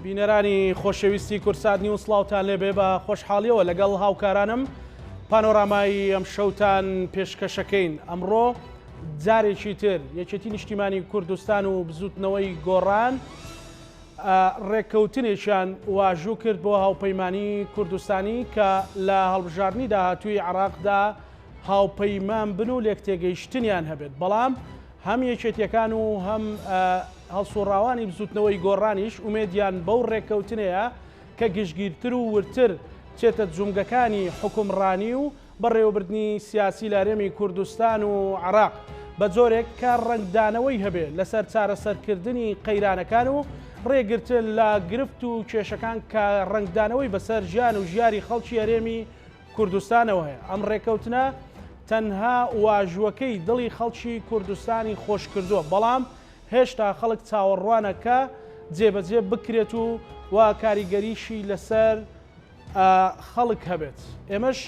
بینەرانی خۆشەویستی کورسات نیوز سڵاوتان لێبێ بە خۆشحاڵیەوە لەگەڵ هاوکارانم پانۆرامایی ئەم شەوتان پێشکەشەکەین. ئەمڕۆ جارێکی تر یەکێتی نیشتیمانی کوردستان و بزوتنەوەی گۆڕان ڕێککەوتنێکیان واژوو کرد بۆ هاوپەیمانی کوردستانی کە لە هەڵبژاردننی داهاتووی عێراقدا هاوپەیمان بن و لێکتێگەیشتنیان هەبێت، بەڵام هەم یەکێتیەکان و هەم هەڵسوڕاوانی بزوتنەوەی گۆڕانیش ئومێدیان بەو ڕێککەوتنەیە کە گشتگیرتر و ورتر چێتە جومگەکانی حکومڕانی و بەڕێوەبردننی سیاسی لە هەرێمی کوردستان و عێراق بە جۆرێک کە ڕنگدانەوەی هەبێت لەسەر چارەسەرکردنی قەیرانەکان و ڕێگرتن لە گرفت و کێشەکان کە ڕنگدانەوەی بەسەر ژیان و ژیاری خەڵکی هەرێمی کوردستانەوە هەیە. ئەم ڕێککەوتنە تەنها واژوەکەی دڵی خەڵکی کوردستانی خۆش کردووە، بەڵام هێشتا خەڵک چاوەڕوانە کە جێبەجێ بکرێت و وا کاریگەریشی لەسەر خەڵک هەبێت. ئێمەش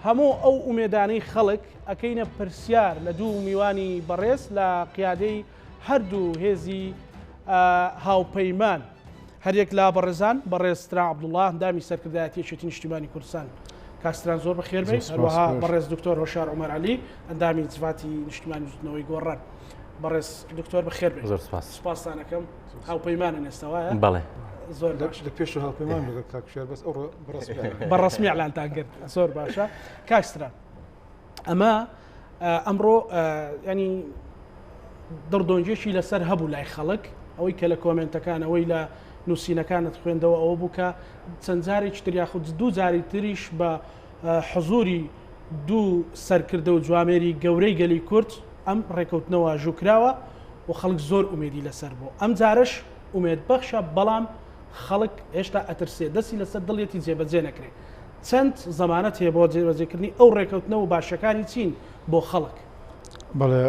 هەموو ئەو ئومێدانەی خەڵک ئەکەینە پرسیار لە دوو میوانی بەڕێز لە قیادەی هەردوو هێزی هاوپەیمان. هەرێک لا بەڕێزان بەڕێزترا عەبدوڵڵاه هەندامی سەرکردایەتی یەکێتی نیشتیمانی کوردستان. کاکستران زۆر بەخێر بێت. هەروەها بەڕێز دکتۆر هۆشار عومەر عەلی ئەندامی جڤاتی نیشتیمانی بزوتنەوەی گۆڕان. بەڕێز دکتۆر بەخێر بێت. زۆر سوپاسان دەکەم. هاوپەیمانن ئێستاوایە؟ بەڵێ زۆر لە پێش هاوپەیمان لەگەڵ کاکشار بەس ئەو بەڕەسمی ئەعلانتان کرد. زۆر باشە. کاکستران ئەمە ئەمڕۆ ینی دڵدۆنجێکی لەسەر هەبوو لای خەڵک، ئەوەی کە لە کۆمنتەکان ئەوەی لە نووسینەکانت خوێندەوە ئەوە بوو کە چەند جارێکی تر یاخود دوو جاری تریش بە حزوری دوو سەرکردە و جوامێری گەورەی گەلی کورد ئەم ڕێکەوتنەوە ژووکراوە و خەڵک زۆر ئومێدی لەسەر بوو. ئەم جارش ئومێد بەخشە، بەڵام خەڵک هێشتا ئەترسێ دەستی لەسەر دڵێتی جێبەجێ نەکرێت. چەند زەمانەت هەیە بۆ جێبەجێکردنی ئەو ڕێکەوتنەوە باشەکانی چین بۆ خەڵک؟ بەڵێ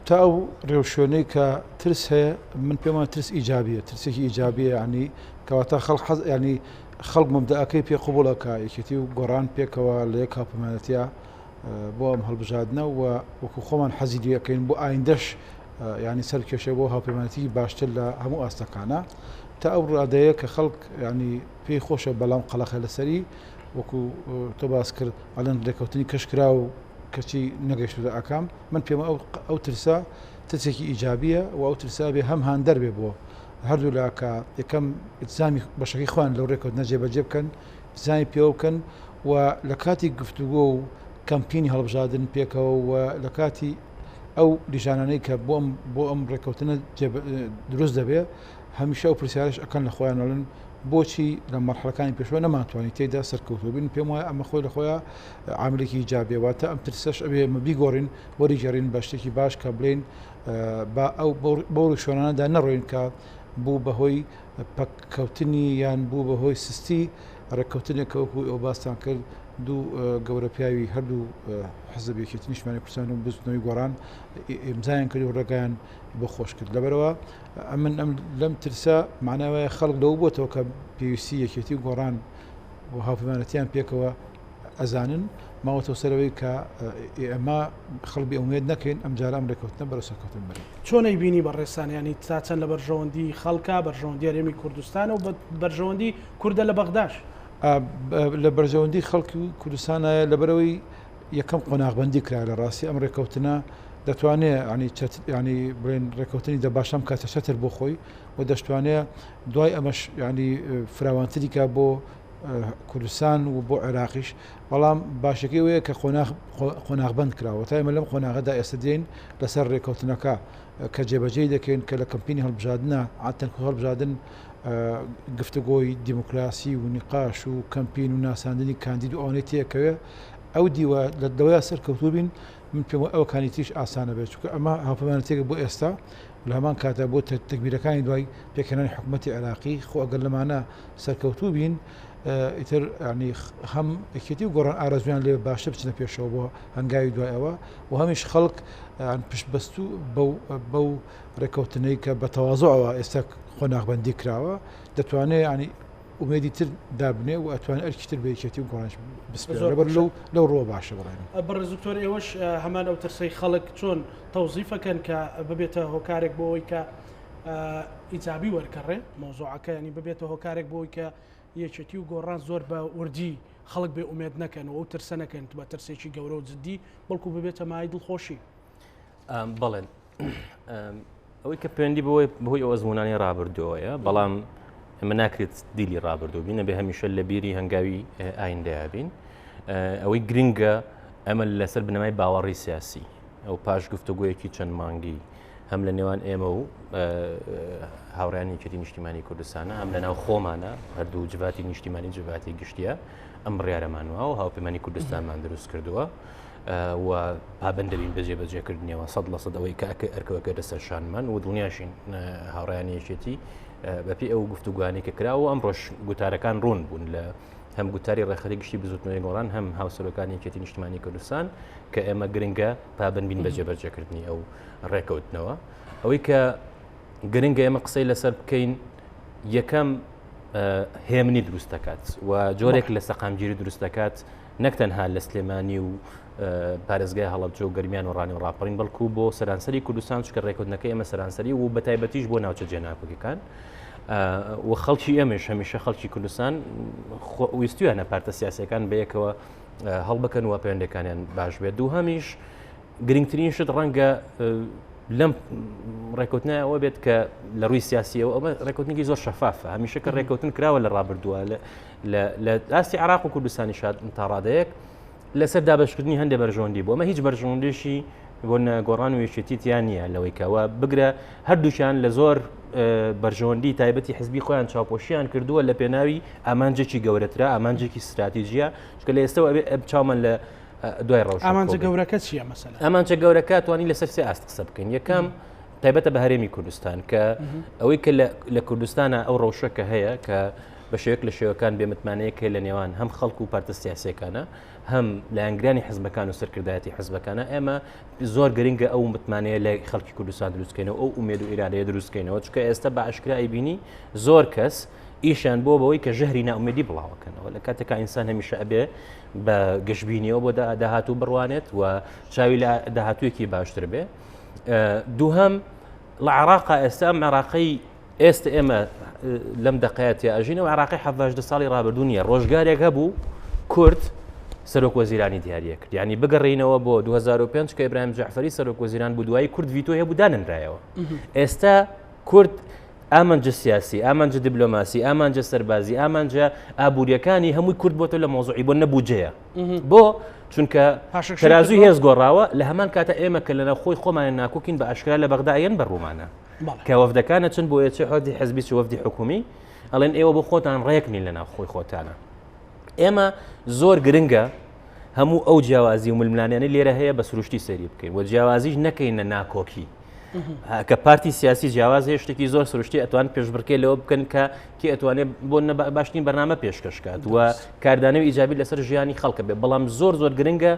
تا ئەو ڕێوشێنەی کە ترس هەیە من پێم وایە ترس ئیجابیە، ترسێکی ئیجابیە، ینی کەواتە خەڵک ینی خەڵک مەبدەئەکەی پێ قبوڵەکە یەکێتی و گۆڕان پێکەوە لە یەک هاوپەیمانەتیە بۆ ئەم هەڵبژاردنە و وەکو خۆمان حەزی لەکەین بۆ ئایندەش ینی سەر کێشە بۆ هاوپەیمانەتی باشتر لە هەموو ئاستەکانە. تا ئەو ڕادەیە کە خەڵک ینی پێی خۆشە، بەڵام قەڵەخە لەسەری وەکو تۆ باس کرد ئەلەن ڕێکەوتنی کەشکرا و کەچی نەگەیشتە ئاکام. من پێم ئەو ترسا ترسێکی ئیجابیە و ئەو ترسا بێ هەم هاندەر بێ بۆ هەردوو لاکە یەکەم ئیتزامی بەشەکەی خوان لەو ڕێکەوتنە جێبەجێ بکەن، ئیتزامی پێوە بکەن و لە کاتی گفتوگۆ و کەمپینی هەڵبژاردن پێکەوە و لە کاتی ئەو لیژانانەی کە بۆ ئەم ڕێکەوتنە دروست دەبێ هەمیشە ئەو پرسیارش ئەکەن لە خۆیانڵن بۆچی لە مەرحەڵەکانی پێشوە نەماتوانانی تێدا سەرکەوتوە بین. پێم وایە ئەمە خۆی لە خۆیان عاملێکی ئیجابیەوەتە ئەم ترسەش ئەبێ ئێمە بیگۆڕین وەریگەڕین بە شتێکی باش کە بڵێن بە ئەو بەو ڕێشۆنانەدا نەڕۆین کە بوو بەهۆی پەککەوتنی یان بوو بەهۆی سستی ڕێککەوتنێکە وەکو ئەو باستان کرد دوو گەورە پیاوی هەردوو حەزب یەکێتی نیشتیمانی کوردستان و بزوتنەوەی گۆڕان ئیمزایان کرد و ڕێگایان بۆ خۆش کرد. لەبەرەوە من لەم ترسە معناوەیە خەڵک لەو بۆتەوە کە پێویستی یەکێتی گۆڕان و هاوپەیمانەتیان پێکەوە ئەزانن ماوەتەوە سەرەوەی کە ئەمە خەڵبی ئومێد نەکەین ئەم جارە ئەم ڕێکەوتنە بەرەو سەرکەوتن بێت. چۆنەی بینی بەڕێستان ینی تا چەند لە بەرژەوەندی خەڵکە بەرژەوەندی هەرێمی کوردستانە و بەرژەوەندی کوردە لە بەغداش لە بەرژەوەندی خەڵکی کوردستانایە لەبەرەوەی یەکەم قۆناغبەندی کرا لە ڕاستی ئەم ڕێکەوتنە دەتوانێت ینی بڵێن ڕێکەوتنی دەباشەم کاتە چەتر بۆ خۆی و دەشتوانێت دوای ئەمەش ینی فراوانتری کا بۆ کوردستان و بۆ عێراقیش، بەڵام باشەکەی وەیە کە قۆناغبەند کراوە تا ئێمە لەم قۆناغەدا ئێستا دێن لەسەر ڕێکەوتنەکە کە جێبەجێ دەکەین کە لە کەمپینی هەڵبژاردنە عادەتەن هەڵبژاردن گفتوگۆی دیموکراسی و نیقاش و کەمپین و ناساندنی کاندید و ئەوانەی تێکەوێ ئەو دیوە لە دەوای سەرکەوتوو بین. من پێم ئەوەکانی تریش ئاسانە بێت چونکە ئەمە هاوپەیمانەتێکە بۆ ئێستا لە هەمان کاتە بۆ تەکبیرەکانی دوای پێکهێنانی حکوومەتی عێراقی خۆ ئەگەر لەمانە سەرکەوتوو بین ئیتر ینی هەم یەکێتی و گۆڕان ئارەزویان لێ باشتر بچنە پێشەوە بۆ هەنگاوی دوایەوە و هەمیش خەڵک پشتبەست و بەو ڕێکەوتنەی کە بە تەواضوعەوە ئێستا قۆناغبەندی کراوە دەتوانێت ینی ئومێدی تر دابنێ و ئەتوانێت ئەرکی تر بە یەکێتی و گۆڕانش بسپێرە لەو ڕۆ باشە بڕێن. بەڕێز دکتۆر ئێوەش هەمان ئەو ترسەی خەڵک چۆن تەوزیفەکەن کە ببێتە هۆکارێک بۆ ئەوەی کە ئیجابی وەرکەڕێ مۆزوعەکە ینی ببێتە هۆکارێک بۆی کە یەکێتی و گۆڕان زۆر بە وردی خەڵک بێ ئومێد نەکەن و ترسە نەکەن بە ترسێکی گەورە و جددی بەڵکو ببێتە مای دڵخۆشی. بەڵێن ئەوەی کە پەیوەندی بەهۆی ئەو ئەزمونانی ڕابردووەیە، بەڵام ئەمە ناکرێت دیلی ڕابردوو بینە بێ هەمیشە لە بیری هەنگاوی ئایندەیە بین. ئەوەی گرنگە ئەمە لەسەر بنەمای باوەڕی سیاسی ئەو پاش گفتوگویەکی چەند مانگی هەم لە نێوان ئێمە و هاوڕیانی یەکێتی نیشتیمانی کوردستانە هەم لە ناو خۆمانە هەردوو جڤاتی نیشتیمانی جڤاتی گشتیە ئەم بڕیارەمانوە و هاوپەیمانی کوردستانمان دروست کردووە و پابەندەبین بەجێبەجێکردنیەوە 100% ئەوەی کە ئەرکەوەکە دەسەرشانمان و دڵنیاشین هاوڕیانی یەکێتی بەپی ئەو گفتوگوانی کە کراوە ئەم ڕۆژ گوتارەکان ڕوون بوون لە هەم گوتاری ڕێخەری گشتی بزوتنەوەی گۆڕان هەم هاوسەرۆکانی یەکێتی نیشتیمانی کوردستان کە ئێمە گرنگە پابەند بین بەجێبەجێکردنی ئەو ڕێکەوتنەوە. ئەوەی کە گرنگە ئێمە قسەی لەسەر بکەین یەکەم هێمنی دروست دەکات و جۆرێک لە سەقامگیری دروست دەکات نەک تەنها لە سلێمانی و پارێزگای هەڵەبجە و گەرمیان و ڕانی و ڕاپەڕین بەڵکو بۆ سەرانسەری کوردستان چکە ڕێکەوتنەکەی ئێمە سەرانسەری و بەتایبەتیش بۆ ناوچە جێناکۆکەکان و خەڵکی ئێمەش هەمیشە خەڵکی کوردستان ویستویانە پارتە سیاسیەکان بەیەکەوە هەڵبکەن و پەیوەندەکانیان باش بێت. دوو هەمیش گرنگترین شت ڕەنگە لەم ڕێکەوتنە ئەوە بێت کە لە ڕووی سیاسیەوە ئەمە ڕێکەوتنێکی زۆر شەفافە هەمیشە کە ڕێکەوتن کراوە لە ڕابردووە لە ئاستی عراق و کوردستانی شاد تا ڕادەیەک لەسەر دابەشکردنی هەندێک بەرژەوەندی بوو ئەمە هیچ بەرژەوەندێکی بۆ گۆڕان و یەکێتیان نییە لەوەی کەوە بگرە هەردووشیان لە زۆر بەرژەوەندی تایبەتی حزبی خۆیان چاوپۆشیان کردووە لە پێناوی ئامانجێکی گەورەترا ئامانجێکی استراتیژیە چکە لە ئێستا چاومە لە دوای ڕەوشە ئامانجە گەورەکە چییە مەسەلا؟ ئامانجە گەورەکە توانی لەسەر سێ ئاست قسە بکەین. یەکەم تایبەتە بە هەرێمی کوردستان کە ئەوەی کە لە کوردستانە ئەو ڕەوشەکە هەیە کە بە شێوەیەک لە شێوەکان بێمتمانەیەکە لە نێوان هەم خەڵک و پارتە سیاسیەکانە هەم لایەنگرانی حزبەکان و سەرکردایەتی حزبەکانە ئێمە زۆر گرنگە ئەو متمانەیە لە خەڵکی کوردستان دروستکەینەوە ئەو ئومێد و ئیرادەیە دروستکەینەوە چکە ئێستا بە ئاشکرا ئەیبینی زۆر کەس ئیشان بۆ بەوەی کە ژەهری ناومێدی بڵاوەکەنەوە لە کاتێکە ئینسان هەمیشە ئەبێ بە گەشتبینیەوە بۆ داهاتوو بڕوانێت و چاوی لە داهاتوویەکی باشتر بێ. دووهەم لە عێراقا ئێستا عێراقی ئێستا ئێمە لەم دەقەیەتی ئەژینەوە عێراقی 17 ساڵی ڕابردوو نیە ڕۆژگارێک هەبوو کورد سەرۆک وەزیرانی دیاریە کرد یعنی بگەڕینەوە بۆ 2005 کە ئیبراهیم جەعفەری سەرۆک وەزیران بوو دوایی کورد ڤیتۆ هەبوو داننرایەوە. ئێستا کورد ئامانجە سیاسی ئامانجە دیبلۆماسی ئامانجە سەربازی ئامانجە ئابوووریەکانی هەمووی کورد بۆتە لە مۆزوعی بۆ نەبووجەیە بۆ چونکە تەرازوی هێز گۆڕاوە لە هەمان کاتە ئێمە کە لەناو خۆی خۆمانە ناکۆکین بە ئاشکرا لە بەغدایەن بە ڕوومانە کە وەفدەکانە چن بۆ یەکێ حۆزی حزبی چ وەفدی حکومی ئەڵێن ئێوە بۆ خۆتان ڕێکنین لەناو خۆی خۆتانە. ئێمە زۆر گرنگە هەموو ئەو جیاوازی و ململانیانەی لێرە هەیە بە سروشتی سەری بکەین و جیاوازیش نەکەینە ناکۆکی کە پارتی سیاسی جیاواز هەیە شتێکی زۆر سروشتی ئەتوان پێشبڕکێ لەوە بکەن کە کی ئەتوانێت بۆ باشترین بەرنامە پێشکەشکات و کاردانەوەی ئیجابی لەسەر ژیانی خەڵکە بێ بەڵام زۆر گرنگە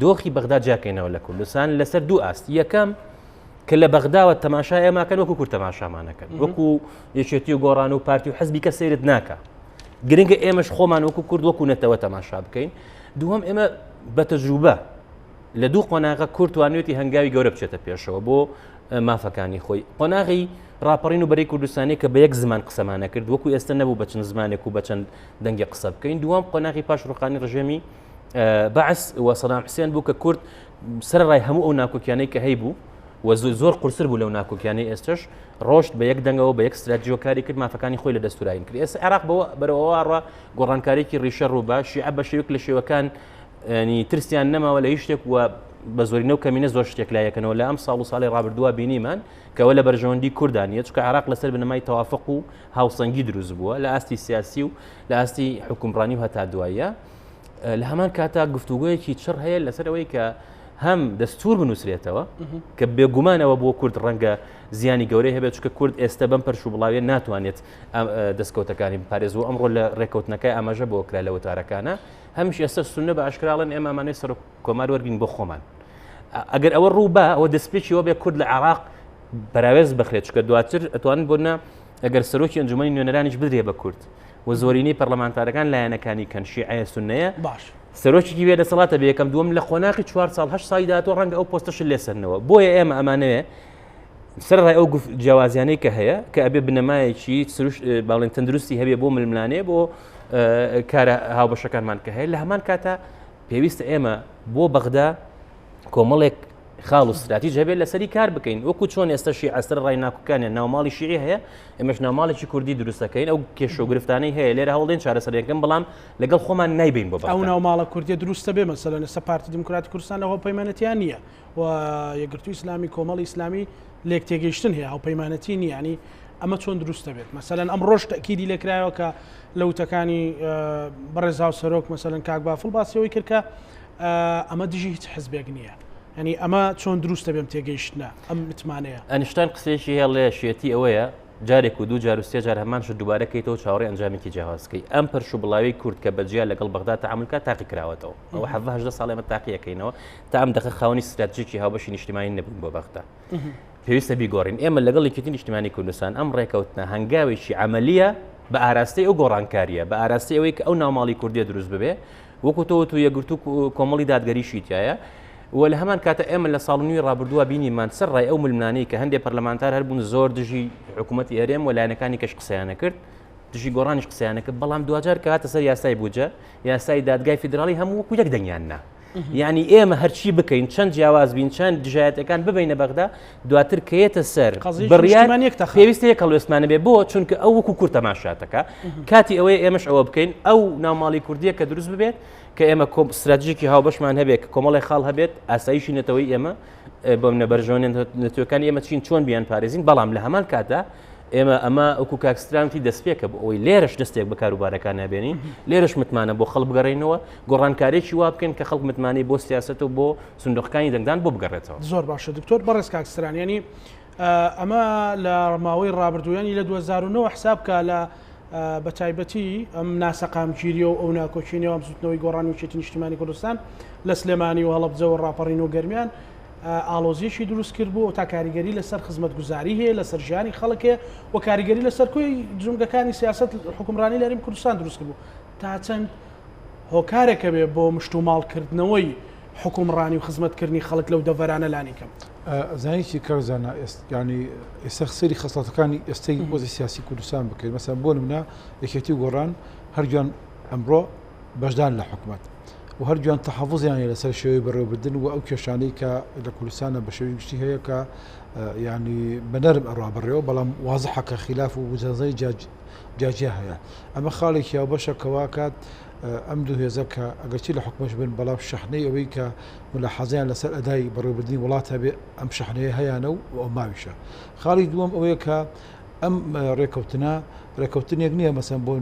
دۆخی بەغدا جاکەینەوە لە کوردستان لەسەر دوو ئاست. یەکەم کە لە بەغداوە تەماشای ئێماکەن وەکو کورد تەماشامانەکەن وەکو یەکێتی و گۆڕان و پارتی و حزبی کە سەیرت ناکە گرنگە ئێمەش خۆمان وەکو کورد وەکو نەتەوە تەماشا بکەین. دووەم ئێمە بە تەجروبە لە دوو قۆناغە کورد توانێتی هەنگاوی گەورە بچێتە پێشەوە بۆ مافەکانی خۆی. قۆناغی ڕاپەڕین و بەرەی کوردستانی کە بە یەک زمان قسەمانە کرد وەکو ئێستا نەبوو بە چەند زمانێک و بە چەند دەنگی قسە بکەین. دووەم قۆناغی پاشڕوخانی ڕژێمی بەعس و سەدام حوسێن بوو کە کورد سەرڕای هەموو ئەو ناکۆکیانەی کە هەیبوو و زۆر قورسر بوو لەو ناکۆکیانەی ئێستش ڕۆشت بە یەک دەنگەوە بە یەک استراتیژیۆکاری کرد مافەکانی خۆی لە دەستوراین کرد. ئێستا عێراق بەرەوەوەڕە گۆڕانکارێکی ڕیشە ڕووبە شیعە بە شێوەیەک لە شێوەکان ینی ترسیان نەماوە لە هیچ شتێک و بە زۆرینە و کەمینە زۆر شتێک لایەکەنەوە لە ئەم ساڵ و ساڵی ڕابردووە بینیمان کەەوە لە بەرژەوەندی کوردانیە چکە عێراق لەسەر بنەمای تەوافق و هاوسەنگی دروست بووە لە ئاستی سیاسی و لە ئاستی حکومڕانی و هەتا دواییە. لە هەمان کاتا گفتوگویەکی چڕ هەیە لەسەر ئەوەی کە هەم دەستور بنووسرێتەوە کە بێگومانەوە بۆ کورد ڕەنگە زیانی گەورەی هەبێت چکە کورد ئێستا بەم پەرش و بڵاوێ ناتوانێت دەستکەوتەکانی بپارێزەوە ئەمڕۆ لە ڕێکەوتنەکەی ئاماژە بۆ کرا لە وتارەکانە هەمیش ئێستا سونە بە ئاشکراڵن ئێمەمانەی سەر کۆمار وەرگین بۆ خۆمان. ئەگەر ئەوە ڕوو بە ئەوە دەستپێکیەوە بێ کورد لە عێراق بەراوێز بخرێت چکە دواتر ئەتوانن بۆنە ئەگەر سەرۆکی ئەنجومەنی نوێنەرانیش بدرێ بە کورد و زۆرینەی پەرلەمانتارەکان لایەنەکانی کەن شیعە سونەیە باش سەرۆکی بێ دەسەڵاتە بە یەکەم دووەم لە خۆناقی 4 ساڵ 8 ساڵی داهاتوە ڕەنگە ئەو پۆستەش لێسەرنەوە. بۆیە ئێمە ئەمانەوێ سەرڕای ئەو جیاوازیانەی کە هەیە کە ئەبێ بنەمایەکی باڵێن تەندروستی هەبێ بۆ ململانێ بۆ کارە هاوبەشەکانمان کە هەیە لە هەمان کاتە پێویستە ئێمە بۆ بەغدا کۆمەڵێک خاڵ و استراتیژ هەبێت لەسەری کار بکەین وەکو چۆن ئێستا شیعە ڕای ناکوکانیان ناوماڵی شیعی هەیە ئێمەش ناوماڵێکی کوردی دروستەکەین ئەو کێشە و گرفتانەی هەیە لێرە هەوڵدێن چارەسەرەکەم بەڵام لەگەڵ خۆمان نایبین بۆ ئەو ناوماڵە کوردی دروستە بێ مەسەلەن ئێستا پارتی دیموکراتی کوردستان لە هەڵپەیمانەتیان نییە و یەکگرتووی ئیسلامی کۆمەڵی ئیسلامی لێک تێگەیشتن هەیە هەڵپەیمانەتی نیە ینی ئەمە چۆن دروستە بێت مەسەلەن ئەم ڕۆژ تەکیدی لێکرایەوە کە لە وتەکانی بەڕێز هاوسەرۆک مەسەلەن کاک بافڵ باسیەوەی کرد کە ئەمە دژی هیچ حزبێک نییە ینی ئەمە چۆن دروستە بێم تێگەیشتنە ئەم متمانەیە ئەنیشتان قسێکی هەیە لێ شێتی ئەوەیە جارێک و دوو جار و سێ جار هەمانش دووبارەکەیتەوە چاوەڕێ ئەنجامێکی جیاوازکەی ئەم پەرش و بڵاوی کورد کە بەجیا لەگەڵ بەغدا تەعاملکە تاقی کراوەتەوە ئەوە 18 ساڵ ئێمە تاقیەکەینەوە تا ئەم دەخە خاوەنی استراتیژیکی هاوبەشی نیشتیمانی نەبوون بۆ بەغدا پێویستە بیگۆڕین ئێمە لەگەڵ یەکێتی نیشتیمانی کوردستان ئەم ڕێکەوتنە هەنگاوێکی عملیە بە ئاراستەی ئەو گۆڕانکاریە بە ئاراستەی ئەوەی کە ئەو ناوماڵی کوردیە دروست ببێ وەکو تۆ تو یەکگرتوو کۆمەڵی دادگەریشی تایە و لە هەمان کاتە ئێمە لە ساڵنووی ڕابردووە بینیمان سەرڕای ئەو ملمانەی کە هەندێک پەرلەمانتار هەربوون زۆر دژی حکوومەتی هەرێم و لایەنەکانی کەش قسەیانە کرد دژی گۆڕانیش قسەیانە کرد بەڵام دوجار کە هاتە سەر یاسای بووجە یاسای دادگای فیدراڵی هەموو وەکو یەک دەنگیاننا یعنی ئێمە هەرچی بکەین چەند جیاواز بین چەند دژایەتەکان ببینە بەغدا دواتر کەیەتە سەر بڕیار پێویستە یەک هەڵوێستمانە بێ بۆ چونکە ئەو وەکو کورد تەماشاتەکە کاتی ئەوەیە ئێمەش ئەوە بکەین ئەو ناوماڵی کوردیە کە دروست ببێت کە ئێمە استراتژیکی هاوبەشمان هەبێت کۆمەڵی خاڵ هەبێت ئاسایشی نەتەوەی ئێمە بۆ منە بەرژۆنێن نەتوەکانی ئێمە چین چۆن بیان پارێزین بەڵام لە هەمان کاتە ئێمە ئەمە ئەوکو کاکسترانتی دەستپێکە بۆ ئەوی لێرەش دەستێک بە کاروبارەکان نابێنین لێرەش متمانە بۆ خەڵک بگەڕێنەوە گۆڕانکارێکی وا بکەین کە خەڵک متمانەی بۆ سیاست و بۆ سندوقەکانی دەنگدان بۆ بگەڕێتەوە زۆر باشە دکتۆر بەڕێز کاکستران ینی ئەمە لە ماوەی ڕابردوویانی لە 2009 حساب کە لە بە تایبەتی ئەم ناسەقامگیری و ئەو ناکۆچینەوە ئەم زوتنەوەی گۆڕانی وچێتی نیشتیمانی کوردستان لە سلێمانی و هەڵەبجە و ڕاپەڕین و گەرمیان ئالۆزیەکی دروست کرد بوو تا کاریگەری لەسەر خزمەتگوزاری هەیە لەسەر ژیانی خەڵکێ و کاریگەری لەسەر کۆی جونگەکانی سیاست حکومڕانی لە هەرێمی کوردستان دروست کرد بوو تا چەند هۆکارێکە بێ بۆ مشت و ماڵکردنەوەی حکومڕانی و خزمەتکردنی خەڵک لەو دەڤەرانە لانی کەم زانیی کارزانە ینی ئێستا سەری خەسڵاتەکانی ئێستای وەزی سیاسی کوردستان بکەین مەسەن بۆ نمونە یەکێتی گۆڕان هەرگیان ئەمڕۆ بەشدان لە حکومەت و هەرگیان تەحەفوزیان لەسەر شێوەی بەڕێوەبردن و ئەو کێشانەی کە لە کوردستانە بە شێوەی گشتی هەیە کە ینی بەنەرم ئەڕوا بڕێەوە بەڵام وازحەکە خلاف و وجازای جاجیا هەیە ئەمە خاڵێکی هاوبەشە کەوا کات ئەم دوو هێزە کە ئەگەرچی لە حکومەش بن بەڵام شەحنەی ئەوەی کە ملاحەزەیان لەسەر ئەدای بەڕێوەبردنی وڵات هەبێ ئەم شەحنەیە هەیەە و ئەو ماویشە خاڵی دووەم ئەوەیە کە ئەم ڕێکەوتنێک نییە مەسەن بۆ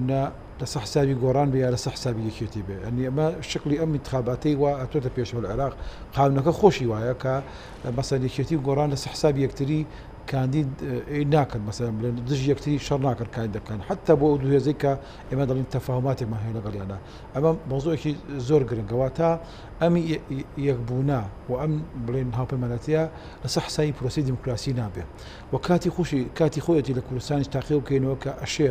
لەسە حسابی گۆڕان بێ یا لەسە حسابی یەکێتی بێ ئەنی ئەمە شکلی ئەم انتخاباتەی وا ئەتۆتە پێشەوە لە عێراق قانونەکە خۆشی وایە کە مەسەن یەکێتی گۆڕان لەسە حسابی یەکتری کاندید ناکەن مەسەن بڵێن دژ یەکتری شەڕ ناکرد کاندید دەکەن حتا بۆ دوو هێزەی کە ئێمە دەڵین تەفاهماتێکمان هەیە لەگەڵیانە ئەمە مۆزوعێکی زۆر گرنگەوە تا ئەمی یەکبوونا و ئەم بڵێن هاوپەیمانەتیە لەسە حسابی پرۆسی دیموکراسی نابێ و کاتی خۆیەتی لە کوردستانیش تاقی بکەینەوە کە ئەشێ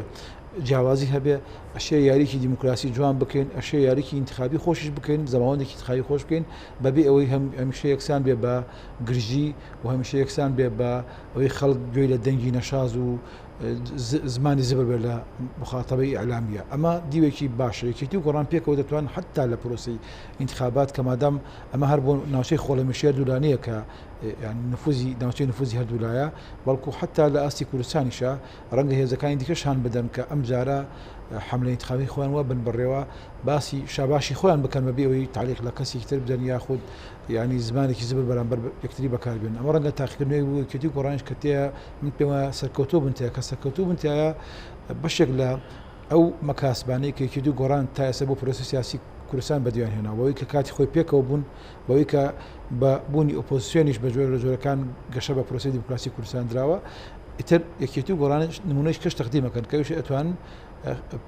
جیاوازی هەبێ ئەشێ یاریکی دیموکراسی جوان بکەین ئەشێ یاریکی انتخابی خۆشش بکەین زەماوەندێکی انتخابی خۆش بکەین بەبێ ئەوەی هەمیشە یەکسان بێ بە گرژی و هەمیشە یەکسان بێ بە ئەوەی خەڵک گوێی لە دەنگی نەشاز و زمانی زبر بێ لە مخاتەبەی ئەعلامیە ئەمە دیوێکی باشە یەکێتی و گۆڕان پێکەوە دەتوان حتا لە پرۆسی انتخابات کە مادام ئەمە هەر بۆ ناوچەی خۆڵەمەشێر دوولانەیە کە نفوزی ناوچەی نفوزی هەردوولایە بەڵکو حتا لە ئاستی کوردستانیشە ڕەنگە هێزەکانی دیکەشان بدەن کە ئەم جارە حملەی انتخابی خۆیان وە بن بڕێوە باسی شاباشی خۆیان بکەن بەبێ ئەوەی تعلیق لە کەسێکی تر بدەن یاخود ینی زمانێکی زبر بەرامبەر یەکتری بەکاربێن ئەمە ڕەنگە تاقیکردنەوەی بوو یەکێتی گۆڕانیش کە تێ من پێوە سەرکەوتۆ بنتەیە کە سەرکەوتوو بنتایە بەشێک لە ئەو مەکاسبانەی کە یەکێتی گۆڕان تا ئێستا بۆ پرۆسی سیاسی کوردستان بەدیوان هێنا بەوەی کە کاتی خۆی پێکەوە بوون بەوەی کە بە بوونی ئۆپۆزیسیۆنیش بە جۆرە لە جۆرەکان گەشە بە پرۆسی دیموکراسی کوردستان دراوە ئیتر یەکێتی و گۆڕانش نمونەیش کەش تەقدیمەکەن کەویش ئەتوان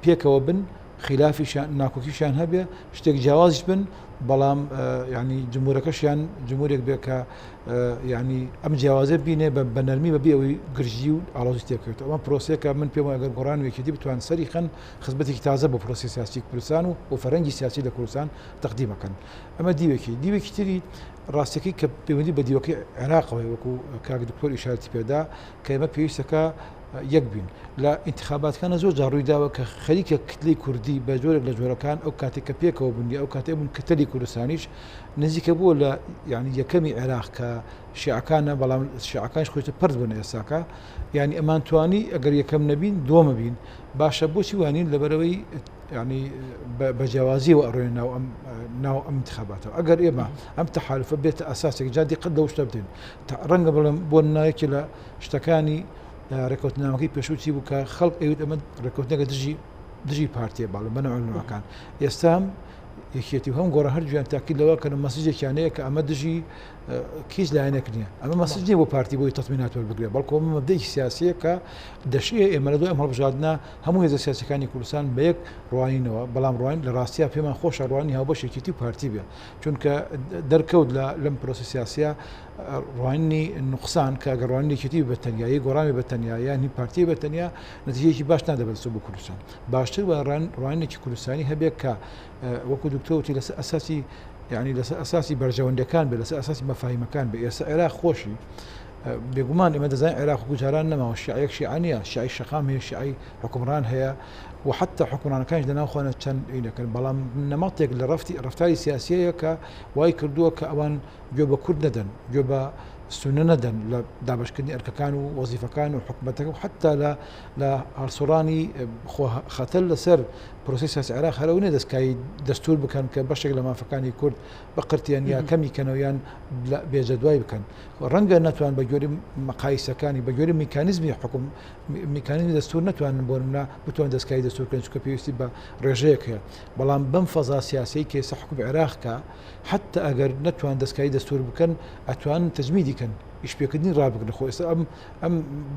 پێکەوە بن خلافیشان ناکۆکیشان هەبێ شتێک جیاوازش بن بەڵام ینی جمهورەکەشیان جمهورێک بێ کە ینی ئەم جیاوازە بینێ بە نەرمی بەبێ ئەوەی گرژی و ئاڵۆزی تێکەوێت ئەمە پرۆسەیەکە من پێم وایە ئەگەر گۆڕان و یەکێتی بتوان سەری خەن خزمەتێکی تازە بۆ پرۆسی سیاسی کوردستان و فەرەنگی سیاسی لە کوردستان تەقدیمەکەن ئەمە دیوێکی تری ڕاستێکی کە پەیوەندی بە دیوەکەی عێراقەوەی وەکو کاک دکتۆر ئیشارەتی پێدا کە ئێمە پێویستەکە یەک بین لە انتخاباتەکانە زۆر جار ڕوویداوە کە خەریکە کتلەی کوردی بە جۆرێک لە جۆرەکان ئەو کاتێک کە پێکەوە بوونی ئەو کاتێ بوون کتەلی کوردستانیش نزیکە بووە لە یعنی یەکەمی عێراق کە شیعەکانە بەڵام شیعەکانش خۆیتە پرد بوون ئێستاکە یعنی ئەمان توانی ئەگەر یەکەم نەبین دووەمە بین باشە بۆچی وانین لەبەرەوەی ینی بەجیاوازیەوە ئەڕۆین ناو ئەم انتخاباتەوە ئەگەر ئێمە ئەم تەحالفە بێتە ئەساسێک جادی قەت لەو شتە بدەین ڕەنگە بڵێم بۆ نایەکی لە شتەکانی ڕێکوتنامەکەی پێشوچی بوو کە خەڵک ئەوێت ئەمە ڕێکوتنەکە دژی پارتیە باڵ بەنەوەکان ئێستا یەکێتی هەم گۆڕە هەرجویان تاکی لەوە کە مەسیجێکیانەیە کە ئەمە دژی کیس لایەنێک نییە ئەمە مەسیج نیە بۆ پارتی بۆی تەسمینات وەربگرێ بەڵکو مەبدەیەکی سیاسیە کە دەشەیە ئێمە لە دوای ئەم هەڵبژاردنە هەموو هێزە سیاسەکانی کوردستان بە یەک ڕوانینەوە بەڵام ڕوان لە ڕاستیە پێمان خۆشە ڕوانی هاوبەشێکی پارتی بێ چونکە دەرکەوت لەم پرۆسە سیاسیە ڕوانی نوقسان کە ئەگەر ڕوانینێکی بەتەنیایی گۆڕامی بەتەنیایە هی پارتی بەتەنیا نەتیجەیەکی باش نادەبێت بۆ کوردستان باشتر بە ڕوانینێکی کوردستانی هەبێت کە وەکو دکتۆرتی لەسەر ئەساسی یعنی لەسەر ئەساسی بەرژەوەندەکان بێت لەسەر ئەساسی مەفاهیمەکان بێ ئێستا عێراق خۆشی بێگومان ئێمە دەزانین عێراق و گوجاران نەماوە شیعەیەک شیعانیە شیعی شەقام هەیە شیعی حکومڕان هەیە و حتى حکومڕانەکانش دەناوخۆنە چەند ئینەکەن بەڵام نەمەڵێک لە ڕفتاری سیاسیەیە کە وای کردووە کە ئەوان گوێ بە کورد نەدەن گوێ بە سونە نەدەن لە دابشکردنی ئەرکەکان و وەزیفەکان و حکومەتەکە و حتا لە هەڵسوڕانی خەتەر لەسەر پرۆسی سیاسی عێراق هەرەوە نێ دەستکایی دەستور بکەن کە بەشێک لە مافەکانی کورد بە قرتیان یا کەمی کەنەوەیان بێجەدوای بکەن ڕەنگە نەتوان بە گوێری مەقایسەکانی بە گوێری میکانیزمی حکوم میکانیزمی دەستور نتوانن بۆ نمونە بتوان دەستکایی دەستورکردن چونکە پێویستی بە ڕێژەیەک هەیە بەڵام بەم فەزا سیاسی کە ئێستا حکوم عێراق کە حتا ئەگەر نەتوان دەستکایی دەستور بکەن ئەتوانن تەجمیدی کەن ئیشپێکردنی ڕابگرن خۆ ئێستا ئەم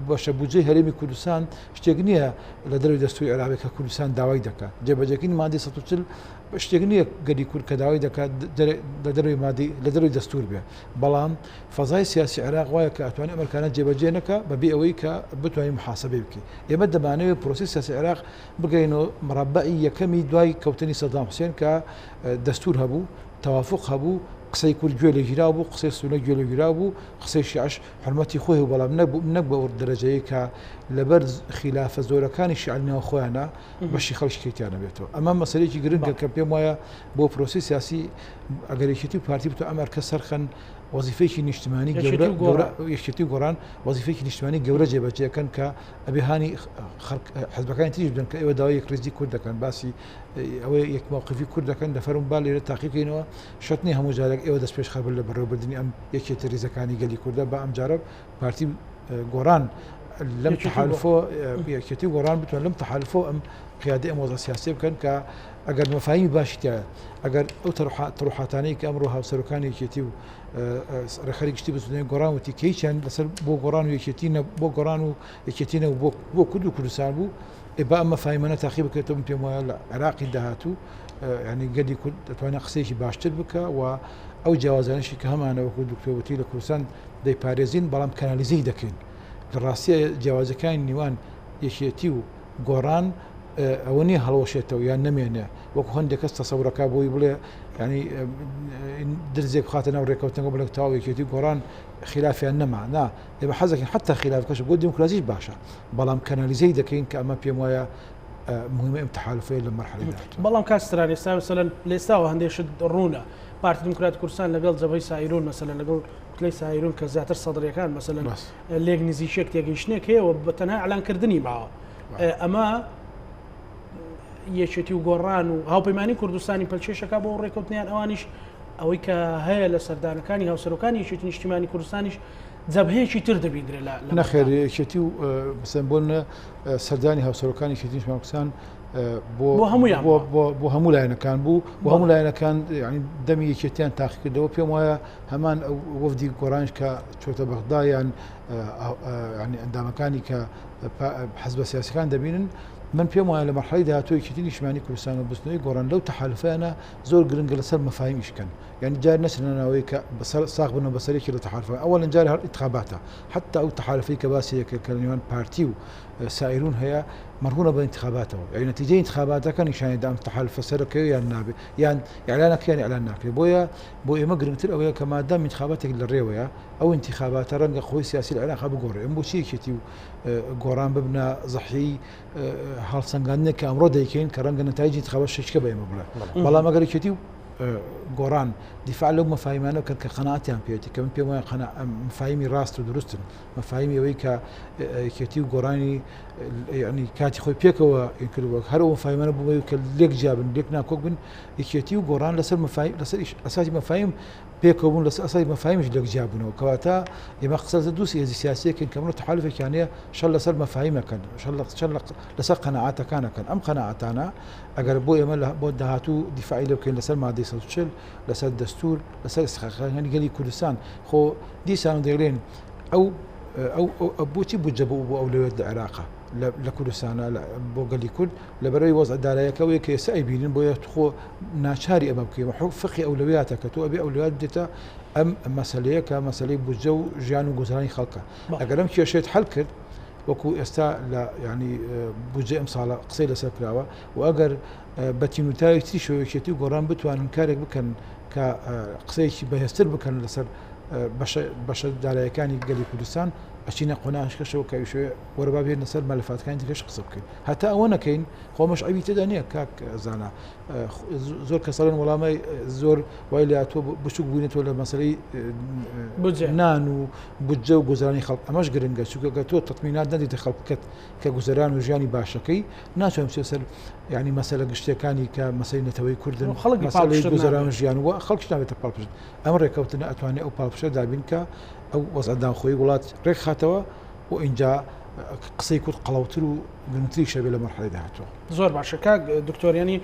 بەشە بودجەی هەرێمی کوردستان شتێک نییە لە دەروی دەستوری عێراق کە کوردستان داوای دەکات جێبەجێکردنی مادەی 140 شتێک نییە گەری کورد کە داوای دەکات لە دەروی مادەی لە دەروی دەستور بێ بەڵام فەزای سیاسی عێراق وایە کە ئەتوانێت ئەمریکانە جێبەجێ نەکە بەبێ ئەوەی کە بتوانین محاسبەی بکەین ئێمە دەمانەوێت پرۆسی سیاسی عێراق بگەینەوە مەربعی یەکەمی دوای کەوتنی سەدام حوسێن کە دەستور هەبوو توافق هەبوو قسەی کورد گوێ لە گیرا بوو قسەی سونە گوێ لە گیرا بوو قسەی شیعش حرمەتی خۆی و بەڵام نەک بە دەرەجەیە کە لەبەر خلافە زۆرەکانی شیعەنەوە خۆیانە بەشی خەڵکیتیانە بێتەوە ئەمە مەسەلەیەکی گرنگە کە پێم وایە بۆ پرۆسی سیاسی ئەگەرێکێتی و پارتی بتوانێت ئەمەرکە سەرخەن وەزیفەیەکی نیشتیمانی یەکێتی گۆڕان وەزیفەیەکی نیشتیمانی گەورە جێبەجێەکەن کە ئەبێ هانی حەزبەکانی تریش بدەن کە ئێوە داوای یەکڕێزی کورد دەکەن باسی ئەوەی یەک موقفی کورد دەکەن دەفەرم با لێرە تاقیقینەوە شتنی هەموو جارێک ئێوە دەست پێش خەبر لە بەڕێوەبردننی ئەم یەکێتە ریزەکانی گەلی کووردە بە ئەم جارە پارتی گۆڕان لەم تحالفۆ یەکێتی گۆڕان بتوان لەم تحالفۆ ئەم قیادەی ئەم وەزە سیاسی بکەن کە ئەگەر مەفاهیمی باشیتە ئەگەر ئەو تەڕوحاتانەی کە ئەمڕۆ هاوسەرەکانی یەکێتی و ڕێخەری گشتی بزانین گۆڕان وتی کەیچیان لەسەر بۆ گۆڕان و یەکێتینە بۆ گۆڕان و یەکێتینە بۆ کورد و کوردستان بوو با ئەمە فایمەنە تاقی بکرێتەوە پێم وایە لە عێراقی داهاتوو ینی گەلی کورد دەتوانێت قسەیەکی باشتر بکە و ئەو جیاوازانشی کە هەمانەوەکو دکتۆرەتی لە کوردستان دەیپارێزین بەڵام کەنالیزەی دەکەین لە ڕاستیە جیاوازەکانی نیوان یەکێتی و گۆڕان ئەوە نیە هەڵەوەشێتەوە یان نەمێنێ وەکو هەندێک کەس تەسەورەکە بۆی بڵێ ینی درزێک خاتە ناو ڕێکەوتنەوە بڵێ تاو یەکێتی گۆڕان خلافیان نەما نا ئێمە حەزەکەین حتا خلافەکەش بۆ دیموکراسیش باشە بەڵام کەنالیزەی دەکەین کە ئەمە پێم وایە مهمە ئەم تحالفەیە لە مەرحەلەیە بەڵام کاستران ئێستا مەسەلەن لێستاوە هەندێشت ڕوونە پارتی دیموکراتی کوردستان لەگەڵ جەبهەی سایرون مەسەلەن لەگەڵ کتلەی سایرون کە زیاتر سەدرەکان مەسەلەن لێک نزیکێک تێگەیشتنێک هەیە و بە تەنها ئەلانکردنی ماوە ئەمە یەکێتی و گۆڕان و هاوپەیمانی کوردستانی پەلچێشەکە بۆ ڕێکەوتنیان ئەوانیش ئەوەی کە هەیە لە سەردانەکانی هاوسەرەکانی یەکێتی نیشتیمانی کوردستانیش جەبهەیەکی تر دەبیدرێت لە نەخێر یەکێتی و مثلەن بۆ سەردانی هاوسەرەکانی یەکێتی نیشتیمانی کوردستان بۆ هەموو لایەنەکان بوو بۆ هەموو لایەنەکان ینی دەمی یەکێتیان تاقی کردەوە پێم وایە هەمان وەفدی گۆڕانش کە چۆتە بەغدا یان ینی ئەندامەکانی کە حەزبە سیاسیەکان دەبینن من پێم وایە لە مەرحەلەی داهاتوو یەکێتی نیشتیمانی کوردستان و بستنەوەی گۆڕان لەو تەحالفانە زۆر گرنگە لەسەر مەفاهیمیشکەن یعنی جار نەچنەوەی کە ساغ بنەوە بەسەرێکی لە تەحالفە ئەوەڵەن جار هەر ئینتخاباتە حتا ئەو تەحالفەی کە باسی یەکە کە نێوان پارتی و سایرون هەیە مرهونة بانتخاباته يعني نتيجة انتخاباتها كان يشان دام تحالف السركي يا النابي يعني إعلانك يعني إعلان ناكي بويا مقرن تل أويا كما دام انتخاباتك للريوية أو انتخابات رنق خوي سياسي الإعلان خاب جوري أم بوشي كتيو جوران ببنا ضحي حال سنجانة كأمر دايكين كرنق نتائج انتخابات شيء كبير مبلغ والله ما قال كتيو جوران دفاع لهم مفاهيمنا وكان كقناعتي عن بيتي كمان بيوم قناع مفاهيمي راست ودرست مفاهيمي ويك كتيو جوراني يعني كاتي خوي بيكوا يمكن هرو مفاهيمنا بوي كليك جابن ليك ناكوك بن كتيو جوران لسر مفاهيم لسر أساسي مفاهيم بيكوا بن لسر أساسي مفاهيم ليك جابنه وكواتا يما قصة دوسي سياسية كان كمان تحالف يعني إن شاء الله لسر مفاهيم كان إن شاء الله لسر قناعاتك كان أم قناعتنا أجر بوي ما بود هاتو دفاعي لو كان لسر ما دي سوتشل لسر الدستور لسر يعني قال لي كردستان خو دي سانو ديرين أو بوتي بوجبوا أولويات العراق لكردستان بو قال لي كل لبروي وضع دالايا كوي كي سايبين بو خو ناشاري أبكي وحق فقي أولوياتك تو أبي أولويات دتا أم مسألة كمسألة بوجو جانو جزراني خلقه أجر لم كي شيء حل كر وكو استا يعني بوجه امصاله قصيده سكراوه واجر بتينوتاي تيشو كيتي قران بتوان كارك بكن كقصيش بهستر بكن لسر باش دالاي كان قال كردستان اشينا قناش كشو كايشو وربابي نسر ملفات كانت كش قصبك حتى وانا كاين خو مش عيبي تدانيه كاك زانا زور كسرن ولا ما زور ويلاتو بشوك بوينت ولا مسالي نانو بوجو جزراني خلق ماش قرنقا شو قاتو تطمينات ندي خلق كجزران وجاني باشكي ناس مسلسل يعني مساله قشتكاني كمساله نتوي كردن مساله جزران وجان وخلق شنو تبالبش امر كوتنا اتواني او بالبش دابينكا او وصعدان خوي ولات ريك خاتوا وان جاء قصي كنت قلوتلو بنتري شبه لمرحله دهاتو زور باشا كاك دكتور يعني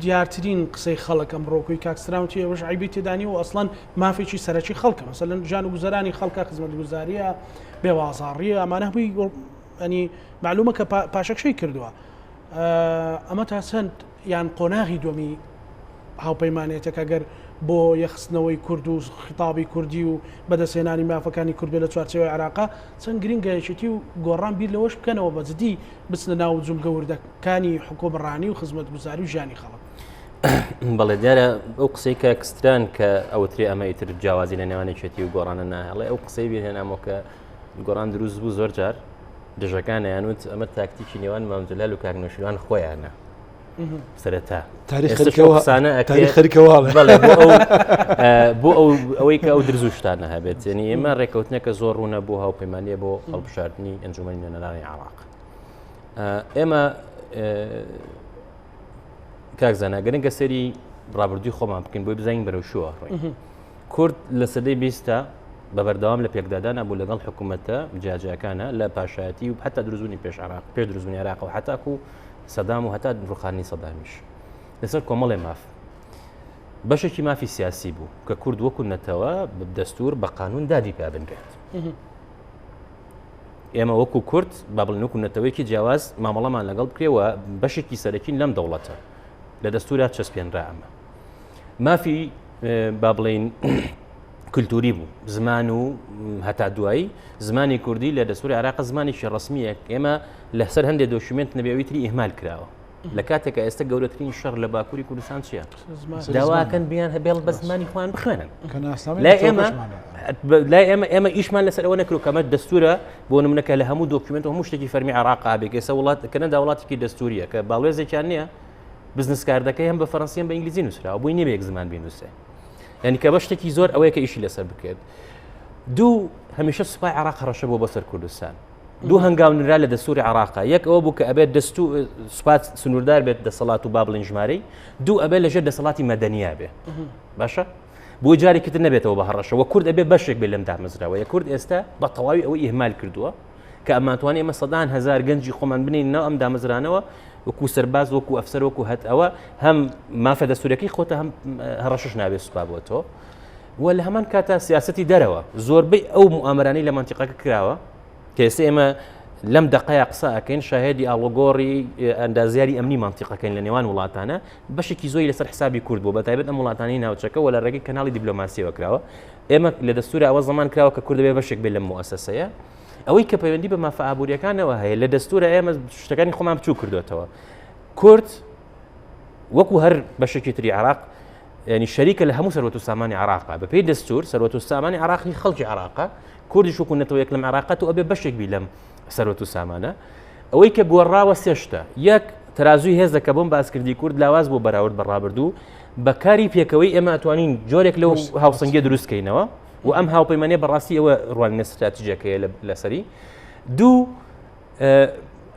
دیارترین قسەی خەڵک ئەمڕۆکوی کاکسراوتی ئەوەش عیبی تێدانی و ئەسڵان مافێکی سەرەکی خەڵکە مەسەلەن ژان و گوزەرانی خەڵکە خزمەتگوزاریە بێوازاڕیە ئەمانە هەمووی ینی معلومە کە پاشەکشەی کردووە ئەمە تا چەند یان قۆناغی دومی هاوپەیمانێتێک ئەگەر بۆ یەخستنەوەی کورد و خیتابی کوردی و بەدەستهێنانی مافەکانی کورد بێ لە چوارچێوەی عێراقا چەند گرنگایەتی و گۆڕان بیر لەوەش بکەنەوە بەجددی بچنە ناو جومگەوردەکانی حکومڕانی و خزمەتگوزاری و ژیانی خەڵک. بەڵێ دیارە ئەو قسەی کە کستران کە ئەوتری ئەمە ئیتر جیاوازی لە نێوانێکێتی و گۆڕانە ناهێڵێ ئەو قسەی بێنامەوە کە گۆڕان دروست بوو زۆر جار دژەکانە یانوت ئەمە تاکتیکی نێوان مامجلال و کاکنۆشیوان خۆیانە سەرەتا تاریخەکەواڵێ بۆ ئەوەی کە ئەو درزوشتانە هەبێت یعنی ئێمە ڕێکەوتنەکە زۆر ڕوونە بۆ هاوپەیمانیە بۆ هەڵبژاردننی ئەنجومەنی نوێنەرانی عێراق ئێمە کاکزانە گەرنگە سەری ڕابردووی خۆمان بکەین بۆی بزانین بەرەو شووە ڕێ کورد لە سەدەی 20 بە بەردەوام لە پێکدادانە بوو لەگەڵ حکوومەتە جیاجیەکانە لە پاشایەتی و حتا دروستبوونی پێش دروستبوونی عێراق و حتاکو سەدام و هەتا ڕوخانی سەدامیش لەسەر کۆمەڵێ ماف بەشێکی مافی سیاسی بوو کە کورد وەکو نەتەوە دەستور بە قانون دادی پێ بنگات ئێمە وەکو کورد با بڵێن وەکو نەتەوەیەکی جیاواز مامەڵەمان لەگەڵ بکرێەوە بەشێکی سەرەکی لەم دەوڵەتە لە دەستورات چەسپێنرا ئەمە مافی با بڵێن کللتوری بوو زمان و هەتا دوایی زمانی کوردی لە دەستوری عێراق زمانێکی ڕسمیە ئێمە لەسەر هەندێک دۆکیومنت نەبێویتری ئیهمال کراوە لە کاتێکە ئێستا گەورەترین شەڕ لە باکووری کوردستان چییە؟ داواکەن بیان هەبێڵ بە زمانی خۆیان بخوێنن لای ئێمە ئیشمان لەسەر ئەوە نەکرو کەمە دەستورە بۆ نمونەکە لە هەموو دۆکیومنت هەموو شتێکی فەرمی عێراق بێک ئێستا وڵات کەنەدا وڵاتێکی دەستوریە کە باڵێزێکیان نییە بزنس کاردەکەی هەم بە فەڕەنسی بە ئینگلیزی نووسراوە بۆی نەبێ یەک زمان بینووسێ یعنی کە بە شتێکی زۆر ئەوەیە کە ئیشی لەسەر بکرێت دوو هەمیشە سوپای عێراق ڕەشە بۆ بەسەر کوردستان دوو هەنگاونرا لە دەستوری عێراقا یەک ئەوە بوو کە ئەبێت سوپات سنووردار بێت دەسەڵات و با بڵێن ژمارەی دوو ئەبێت لەژێر دەسەڵاتی مەدەنیا بێ باشە بۆ جارێکتر نەبێتەوە بە هەڕەشەوە کورد ئەبێ بەشێک بێت لەم دامەزراوە یە کورد ئێستا بە تەواوی ئەوەی ئیهمال کردووە کە ئەمانتوانێت ئێمە سەدان هەزار گەنجی خۆمان بنینەوە ئەم دامەزرانەوە وەکو سەرباز وەکو ئەفسەر وەکو هەت ئەوە هەم مافە دەستورەکەی خۆتە هەم هەڕەشش نابێت سوپا بۆتەوە و لە هەمان کاتە سیاسەتی دەرەوە زۆربەی ئەو موامەرانەی لە مانتیقەکە کراوە کە ئێستا ئێمە لەم دقەیە قسە ئەکەین شاهێدی ئاڵۆگۆڕی ئەندازیاری ئەمنی مانتیقەکەین لە نێوان وڵاتانە بەشێکی زۆری لەسەر حسابی کورد بوو بەتایبەت ئەم وڵاتانی ناوچەکە و لە ڕێگەی کەناڵی دیپلۆماسیەوە کراوە ئێمە لە دەستوری ئەوە زەمان کراوە کە کورد دەبێ بەشێک بێت لەم موەسسەیە ئەوەی کە پەیوەندی بە مافە ئابوووریەکانەوە هەیە لە دەستورە ئێمە شتەکانی خۆمان بچوو کردوێتەوە کورد وەکو هەر بەشێکی تری عراق ینی شەریکە لە هەموو سەروەت و سامانی عراقا بەپێی دەستور سەروەت و سامانی عراقی خەڵکی عراقا کوردیش وەکو نەتەوە یەک لەم عراقات و ئەبێ بەشێکبی لەم سەروەت و سامانە ئەوەی کە گۆڕاوە سێشتە یەک تەرازوی هێز دەکە بۆم باسکردی کورد لاواز بۆ بەراورد بەڕابردوو بەکاری پێکەوەی ئێمە ئەتوانین جۆرێک لەو هاوسەنگە دروستکەینەوە و ئەم هاوپەیمانیە بەڕاستی ئەوە ڕوانینە استراتیژیەکەیە لەسەری دوو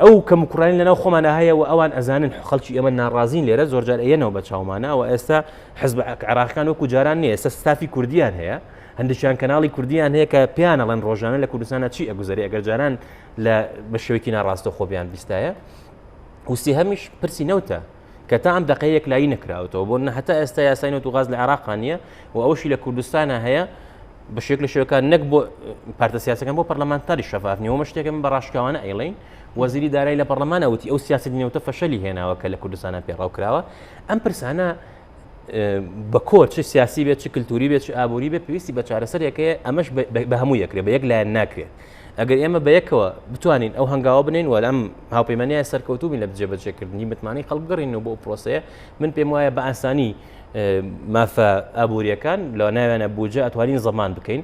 ئەو کەم کوڕانی لەناو خۆمانە هەیە و ئەوان ئەزانن خەڵکی ئێمە ناڕازین لێرە زۆرجار ئەیەنەوە بە چاومانە و ئێستا حزب عراقیەکان وەکو جاران نیە ئێستا ستافی کوردیان هەیە هەندێکیان کەناڵی کوردیان هەیە کە پیان ئەڵێن ڕۆژانە لە کوردستانە چی ئەگوزاری ئەگەر جاران لە بە شێوەیەکی ناڕاستە خۆبیان بیستایە وسی هەمیش پرسی نەوتە کە تا ئەم دقەیەک لای نەکراوەتەوە بۆ هەتا ئێستا یاساینەوە و غاز لە عراقان نییە و ئەوەشی لە کوردستانە هەیە بە شێک لە شێوەکان نەک بۆ پارتە سیاسەکان بۆ پەرلەمانتاری شەفافنیەوە شتێکم بە ڕاشکاوانە ئەیڵین وەزیری دارایی لە پەرلەمانە وتی ئەو سیاست نێوتە فەشەلی هێناوە کە لە کوردستانە پێڕاو کراوە ئەم پرسانە بە کۆ چ سیاسی بێت چ کللتوری بێت چ ئابووری بێت پێویستی بە چارەسەرێکەیە ئەمەش بە هەموو یەکرێ بە یەک لایەن ناکرێت ئەگەر ئێمە بە یەکەوە بتوانین ئەو هەنگاوە بنین و لەم هاوپەیمانیە سەرکەوتوبین لە بجێبەجێکردنی متمانەی خەڵک بگەڕینەوە بۆ پرۆسەیە من پێم وایە بە ئاسانی مافە ئابووریەکان لە ناوێنە بوجە ئەتوانین زەمان بکەین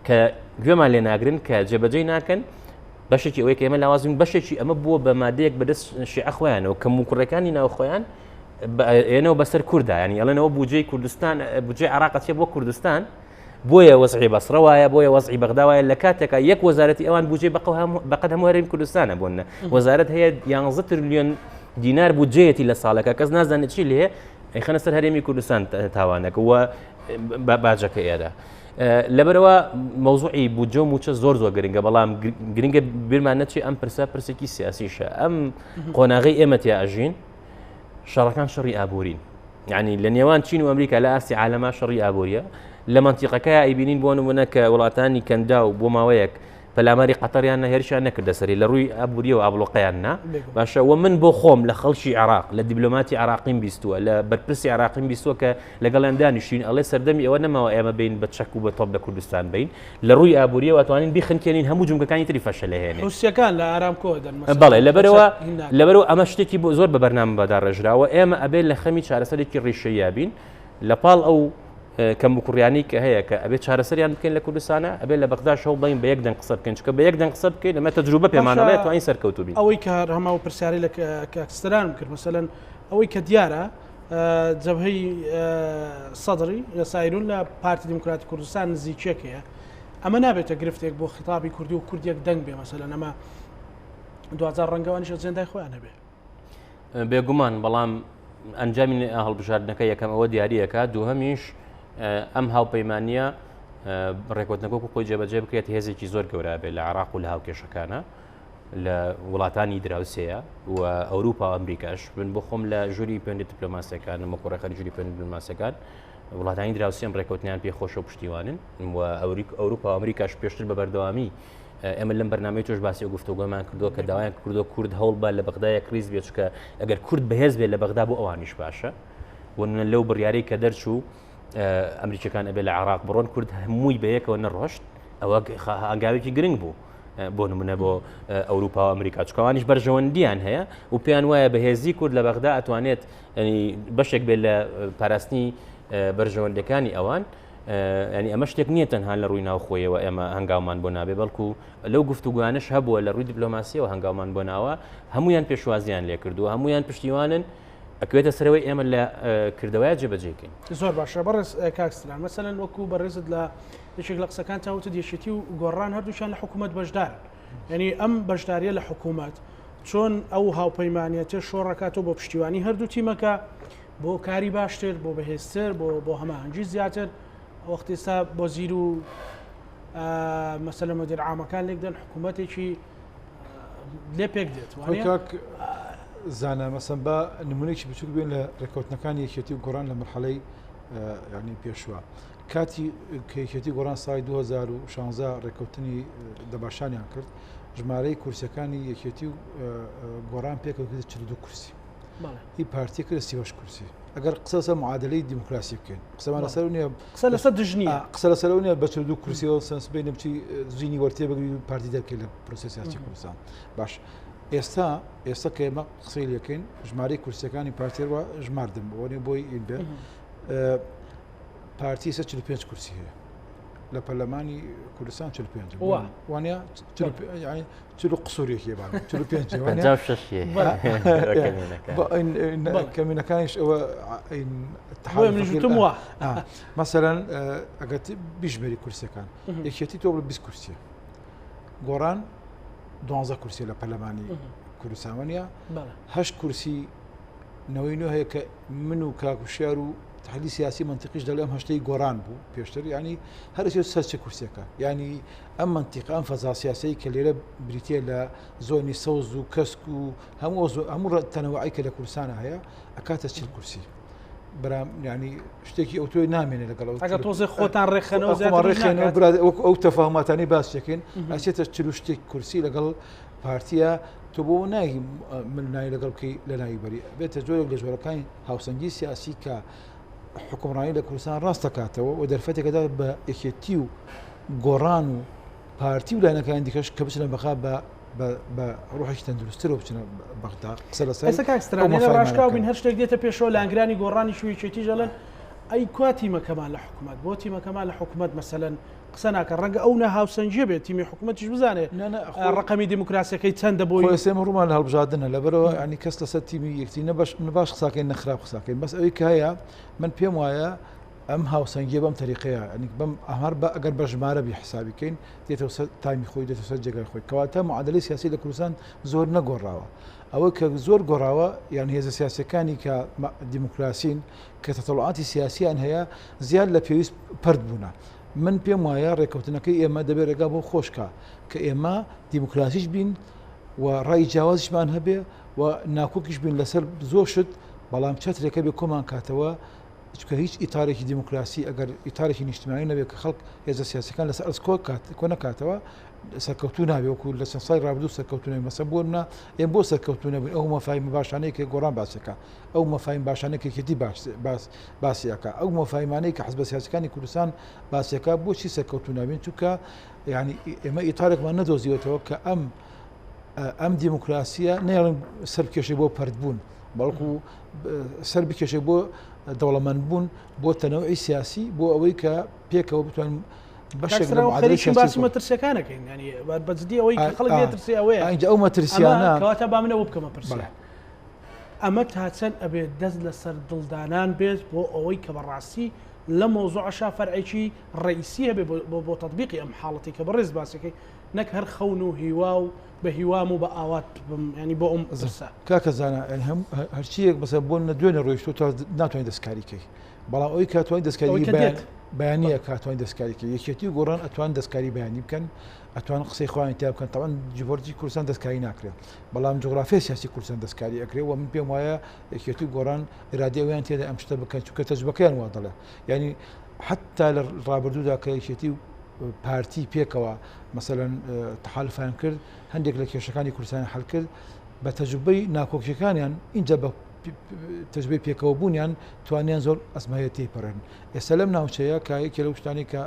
کە گوێمان لێ ناگرن کە جێبەجێ ناکەن بەشێکی ئەوەی کە ئێمە لاوازین بەشێکی ئەمە بووە بە مادەیەک بەدەست شیعە خۆیانەوە کەم و کوڕەکانی ناوخۆیان ئێنەوە بەسەر کووردا ینی ئەڵێنەوە بودجەی کوردستان بودجەی عراق چێ بۆ کوردستان بۆیە وەزعی بەسڕە وایە بۆیە وەزعی بەغدا وایە لە کاتێکە یەک وەزارەتی ئەوان بودجەی بەقەد هەموو هەرێمی کوردستانە بوون وەزارەت هەیە 11 تریلیۆن دینار بودجەیەتی لە ساڵەکە کەس نازانێت چی لێ ئەیخەنە سەر هەرێمی کوردستان تاوانەکە وە باجەکە ئێرە لەبەرەوە مەوزوعی بودجە و موچە زۆر گرنگە بەڵام گرنگە بیرمان نەچی ئەم پرسێکی سیاسیشە ئەم قۆناغی ئێمە تیا ئەژین شەڕەکان شەڕی ئابوورین یعنی لە نێوان چین و ئەمریکا لە ئاسی عالەما شەڕی ئابووریە لە منتیقەکە ئەیبینین بۆ نمونە کە وڵاتانی کەندا و بۆ ماوەیەک پەلاماری قەتەریان هێرشیان نەکردە سەری لە ڕووی ئابووری و ئابلۆقەیان نا باشە و من بۆ خۆم لە خەڵکی عراق لە دیبلۆماتی عراقیم بیستووە لە بەرپرسی عراقیم بیستووە کە لەگەڵیان دانیشتین ئەڵێ سەردەمی ئەوە نەماوە ئێمە بین بە چەک و بە تۆپ لە کوردستان بین لە ڕووی ئابووریەوە ئەتوانین بیخنکێنین هەموو جومگەکانی تری فەشەل هێنێ رووسیەکان لە ئارامکۆ بەڵێ لەبەرەوە ئەمە شتێکی بۆ زۆر بە بەرنامە بەداڕێژراوە ئێمە ئەبێت لە خەمی چارەسەرێکی ڕیشەی یابین لە پاڵ ئەو کەم کوڕیانی کە هەیە کە ئەبێت چارەسەریان بکەین لە کوردستانە ئەبێت لە بەغدا شەو بڵین بە یەک دەنگ قسە بکەین چکە بە یەک دەنگ قسە بکەین لەمە تەجروبە پێمانەڵێت توانین سەرکەوتوو بین ئەوەی کە هەماو پرسیاری لە کاکستەران کرد مەسەلەن ئەوەی کە دیارە جەبهەی سەدری یاساینون لە پارتی دیموکراتی کوردستان نزیکێکەیە ئەمە نابێتە گرفتێک بۆ خیتابی کوردی و کوردیەک دەنگ بێ مەسەلەن ئەمە 2000 ڕەنگەوانیش جێندای خۆیان هەبێ بێگومان بەڵام ئەنجامی هەڵبژاردنەکە یەکەم ئەوە دیاریەکە دووهەمیش ئەم هاوپەیمانیە ڕێکوتنەکە و خۆی جێبەجێ بکرێت هێزێکی زۆر گەورە بێت لە عراق و لە هاوکێشەکانە لە وڵاتانی دراوسەیە و ئەوروپا و ئەمریکاش بن بۆ خۆم لە ژووری پەیوەندی دیپلۆماسیەکان مەکۆڕەخەری ژووری پەیوەندی دیپلۆماسیەکان وڵاتانی دراوسێن ڕێکوتنیان پێخۆشە و پشتیوانن و ئەوروپا و ئەمریکاش پێشتر بە بەردەوامی ئێمە لەم بەرنامەی تۆش باسی گفتوگۆمان کردووە کە داوایان کردو کورد هەوڵ بە لە بەغدایە کریز بێت چکە ئەگەر کورد بەهێز بێت لە بەغدا بۆ ئەوانیش باشە و لەو بڕیارەی کە دەرچوو ئەمریکەکان ئەبێ لە عراق بڕۆن کورد هەمووی بەیەکەوە نەڕۆشت ئەوە ئەنگاوێکی گرنگ بوو بۆ نمونە بۆ ئەوروپا و ئەمریکا چکەوانیش بەرژەوەندیان هەیە و پێیان وایە بەهێزی کورد لە بەغدا ئەتوانێت بەشێک بێت لە پاراستنی بەرژەوەندەکانی ئەوان ینی ئەمە شتێک نییە تەنها لە ڕووی ناوخۆیەوە ئێمە هەنگاومان بۆ نابێ بەڵکو لەو گفتوگوانش هەبووە لە ڕووی دیپلۆماسیەوە هەنگاومان بۆ ناوە هەمویان پێشوازیان لێ کردووە هەمویان پشتیوانن ئەکوێتە سەرەوەی ئێمە لە کردەوەیە جێبەجێکەین زۆر باشە بەڕێز کاکستران مەسەلەن وەکو بەڕێزت لە یەکێک لە قسەکان تاوتە دێشێتی و گۆڕان هەردووشان لە حکوومەت بەشدار ینی ئەم بەشداریە لە حکوومەت چۆن ئەو هاوپەیمانیەتە شۆڕەکاتەوە بۆ پشتیوانی هەردوو تیمەکە بۆ کاری باشتر بۆ بەهێزتر بۆ هەماهەنگی زیاتر وەختی ئێستا بۆ زیر و مەسەلە مدیر عامەکان لێک دەن حکوومەتێکی لێ پێک دێت زانە مەسەن بە نمونێکی بچوک بێن لە ڕێکوتنەکانی یەکێتی و گۆڕان لە مرحلەی ینی پێشوە کاتی کەیەتی گۆڕان سای 2016 ڕێکوتنی دەباشانیان کرد ژمارەی کورسەکانی یەکێتی و گۆڕان پێکەوە 42 کورسی هی پارتیەکە لە 38 کورسی ئەگەر قسە معادلەی دیموکراسی بکەین قسەمان لەسەر نیە قسە لەسەر دژنیە قسە لەسەر نیە بە 42 کورسیەوە سنس بینم چی زیینی وەرتێ بگری پارتی دەکەی لە پرۆسە سیاسی کوردستان باش ئێستا کە ئێمە قسەی لەکەین ژمارەی کورسەکانی پارتیەوە ژماردم بۆنێ بۆی ئین بێ پارتی 45 کورسی هەیە لە پەرلەمانی کوردستان 45 وانە چلو قسوورێکی بان 45 کەمینەکانیش ئەوە منتموە مەسەرەن ئەگەر بیژمێری کورسەکان یەکێتی تۆ بە 20 کورسیە گۆڕان 12 کورسی لە پەرلەمانی کوردستانوانە 8 کورسی نەوەی نوێ هەیە کە من و کاکوشیار و تحلیلی سیاسی منطقیش دەڵێ ئەم هەشتەی گۆڕان بوو پێشتر ینی هەرچێت سەرچە کورسەکە ینی ئەم منطق ئەم فەزا سیاسی کە لێرە بریتە لە زۆنی سەوز و کەسک و هەموو تەنەوەعی کە لە کوردستانە هەیە ئەکاتە 40 کورسی بەرام ینی شتێکی ئەو تۆی نامێنێ لەگەڵ تۆزێ خۆتان ڕێخەنەوە ئەو تەفاهماتانی باس دەکەین ئەچێتە 40 شتێک کورسی لەگەڵ پارتیە تۆ بۆ ناهی من نای لەگەڵ بکەی لە ناوی بەری بێتە جۆرێک لە جۆرەکانی هاوسەنگی سیاسی کە حکومڕانی لە کوردستان ڕاست دەکاتەوە و دەرفەتێکەدا بە یەکێتی و گۆڕان و پارتی و لایەنەکانی دیکەش کە بچنە بەخا بە ڕۆحێکی تەندروستترەوە بچنە بەغدا قسە لەسەر ئێستا ڕاشکاو بین هەر شتێک دێتە پێشەوە لانگرانی گۆڕانی شوێکێتی ژەڵەن ئەی کوا تیمەکەمان لە حکوومەت بۆ تیمەکەمان لە حکوومەت مەسەلەن قسە ناکە ڕەنگە ئەو نەهاوسەنجە بێت تیمی حکوومەتیش بزانێ ڕقەمی دیموکراسیەکەی چەندە بۆی سێمە ڕوومان لە هەڵبژاردنە لەبەرەوە ینی کەس لەسەر تیمی یەکتی نەباش قساکەین نەخراپ قساکەین بەس ئەوەی کە هەیە من پێم وایە ئەم هاوسەنگیە بەم تەریقەیە ینی بەم ئەمار بە ئەگەر بە ژمارە بی حسابیکەین دێتەوە سەر تایمی خۆی دێتە سەر جێگای خۆی کەواتە معادلەی سیاسی لە کوردستان زۆر نەگۆڕاوە ئەوە کە زۆر گۆڕاوە یان هێزە سیاسەکانی کە دیموکراسین کە تەتەڵعاتی سیاسیان هەیە زیاد لە پێویست پرد بوونە من پێم وایە ڕێکەوتنەکەی ئێمە دەبێت ڕێگا بۆ خۆشکە کە ئێمە دیموکراسیش بین و ڕای جیاوازیشمان هەبێ و ناکۆکیش بین لەسەر زۆر شت بەڵام چەترێکە بێ کۆمان کاتەوە چکە هیچ ئیتارێکی دیموکراسی ئەگەر ئیتارێکی نیشتیمانی نەبێت کە خەڵک هێزە سیاسەکان لەسەر کۆ نەکاتەوە سەرکەوتو نابێ وەکو لە چەند ساڵی ڕابردوو سەرکەوتونەوەی مەسە بۆ منە ئێم بۆ سەرکەوتونە بووین ئەو مەفاهیم باشانەیە کە گۆڕان باسەکە ئەو مەفاهیم باشانەیەکێتی باسیەکە ئەو مەفاهیمانەی کە حزب سیاسەکانی کوردستان باسیەکە بۆچی سەرکەوتو نابین چونکە یعنی ئێمە ئیتارێکمان نەدۆزیوەتەوە کە ئەم دیموکراسیە نێڵن سەر بکێشەی بۆ پەردبوون بەڵکو سەر بکێشەی بۆ دەوڵەمەند بوون بۆ تەنەوعی سیاسی بۆ ئەوەی کە پێکەوە بتوانین باسی مەترسیەکانەکەین ینی بەجددی ئەوەی خەڵک دێترسی ئەوەیە اینجا ئەو مەترسیانە کەواتە با منەوە بکەمە پرسیە ئەمە تاچەند ئەبێت دەست لەسەر دڵدانان بێت بۆ ئەوەی کە بەڕاستی لە مۆزوعەشا فەرعێکی ڕئیسی هەبێ بۆ تەطبیقی ئەم حاڵەتی کە بەڕێز باسەکەی نەک هەر خەون و هیوا و بە هیوام و بە ئاوات ینی بۆ ئەم زرسە کاکە زانە هەرچیەک بەسە بۆ نە دوێنێ ڕۆیشتۆ تا ناتوانین دەستکاریکەی بەڵام ئەوەی کاتوانین دەستکاری بەیانیە کاتوانین دەستکاریکە یەکێتی و گۆڕان ئەتوان دەستکاری بەیانی بکەن ئەتوان قسەی خۆیان تیا بکەن تاوان جیڤۆرجی کوردستان دەستکاری ناکرێت بەڵام جغرافیای سیاسی کوردستان دەستکاری ئەکرێت و من پێم وایە یەکێتی و گۆڕان ئێرادی ئەویان تێدا ئەم شتە بکەن چونکە تەجربەکەیان وا دەڵێ یعنی حتا لە ڕابردوودا کە یەکێتی و پارتی پێکەوە مەسەلەن تەحالفیان کرد هەندێک لە کێشەکانی کوردستان حەل کرد بە تەجربەی ناکۆکیەکانیان اینجا بە تەجربەی پێکەوە بوونیان توانیان زۆر ئەزمایەت تێپەڕێن ئێستا لەم ناوچەیە کە یەکێ لەو شتانی کە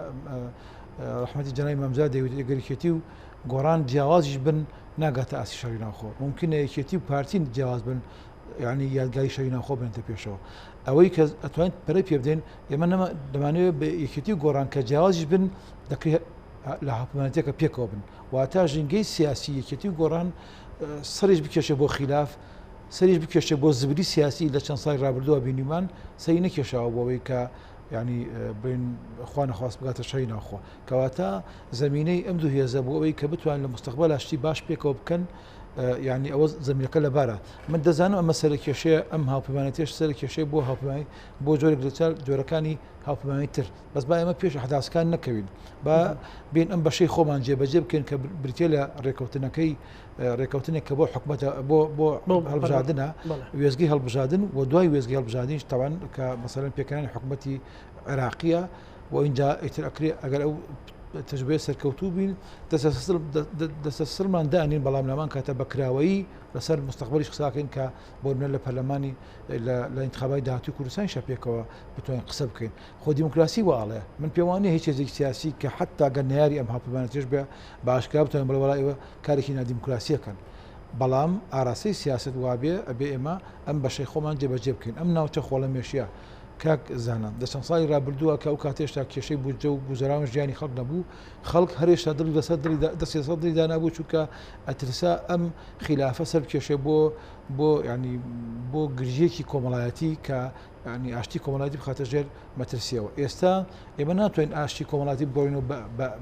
ڕەحمەتی جەنابی مامزاد دەیوت ئەگەر و گۆڕان جیاوازیش بن ناگاتە ئاسی شەڕی ناوخۆ ممکنە یەکێتی و پارتی جیاواز بن یعنی یادگاری شەڕی ناوخۆ بنێتە پێشەوە ئەوەی کە ئەتوانین پەرەی پێ بدەین ئێمە دەمانوێت بە یەکێتی و گۆڕان کە جیاوازیش بن دەکرێت لە حکومەتێکە پێکەوە بن واتە ژینگەی سیاسی یەکێتی و گۆڕان سەریش بکێشە بۆ خلاف سەریش بکێشە بۆ زبری سیاسی لە چەند ساڵی ڕابردووە بینیمان سەری نەکێشاوە بۆەوەی کە ینی بین خوا نەخواست بگاتە شەڕی ناوخۆ کەواتە زمینەی ئەم دوو هێزە بۆ ئەوەی کە بتوان لە مستەقبەل شتی باش پێکەوە بکەن یعنی ئەوە زمینەکە لەبارە من دەزانم ئەمە سەرکێشەیە ئەم هاوپەیمانەتێش سەرکێشەی بۆ هاوپەیمانی بۆ جۆرێک لە جۆرەکانی هاوپەیمانی تر بەس با ئێمە پێش حداسکان نەکەوین با بین ئەم بەشەی خۆمان جێبەجێ بکەین کە بریتێ لە ڕێکەوتنەکەی ڕێکەوتنێک کە بۆ حکومەتە بۆ هەڵبژاردنە وێزگی هەڵبژاردن و دوای وێزگی هەڵبژاردنیش تاوان کە مەسەلەن پێکەنانی حکومەتی عێراقیە و اینجا ئیتر ئەکرێ ئەگەر ئەو تەجربەیە سەرکەوتوو بین دەستە سڵمان دانین بەڵام لەمان کاتە بەکراوەیی لەسەر مستەقبەلیش قساکەین کە بۆ منە لە پەرلەمانی لە انتخابای داهاتووی کوردستان شەپێکەوە بتوانین قسە بکەین خۆ دیموکراسی واڵێ من پێم وانە هیچ هێزێکی سیاسی کە حتا گەنیاری ئەم هاوپەیمانەتیش بێ بە ئاشکرا بتوانین بەڵێوەڵایەوە کارێکی نادیموکراسیەکەن بەڵام ئاراستەی سیاست وابێ ئەبێ ئێمە ئەم بەشەی خۆمان جێبەجێ بکەین ئەم ناوچە خۆڵە مێشیە کاک زانە دەچەند ساڵی ڕابردووە کە ئەو کاتێشتا کێشەی بودجە و گوزەراون ژیانی خەڵک نەبوو خەڵک هەرێشتا دڵی دەسەر دڵی دانابوو چونکە ئەترسا ئەم خلافە سەر کێشێ بۆ ینی بۆ گرژێکی کۆمەڵایەتی کە ینی ئاشتی کۆمەڵایەتی بخاتە ژێر مەترسیەوە ئێستا ئێمە ناتوانین ئاشتی کۆمەڵاتی بڕینەوە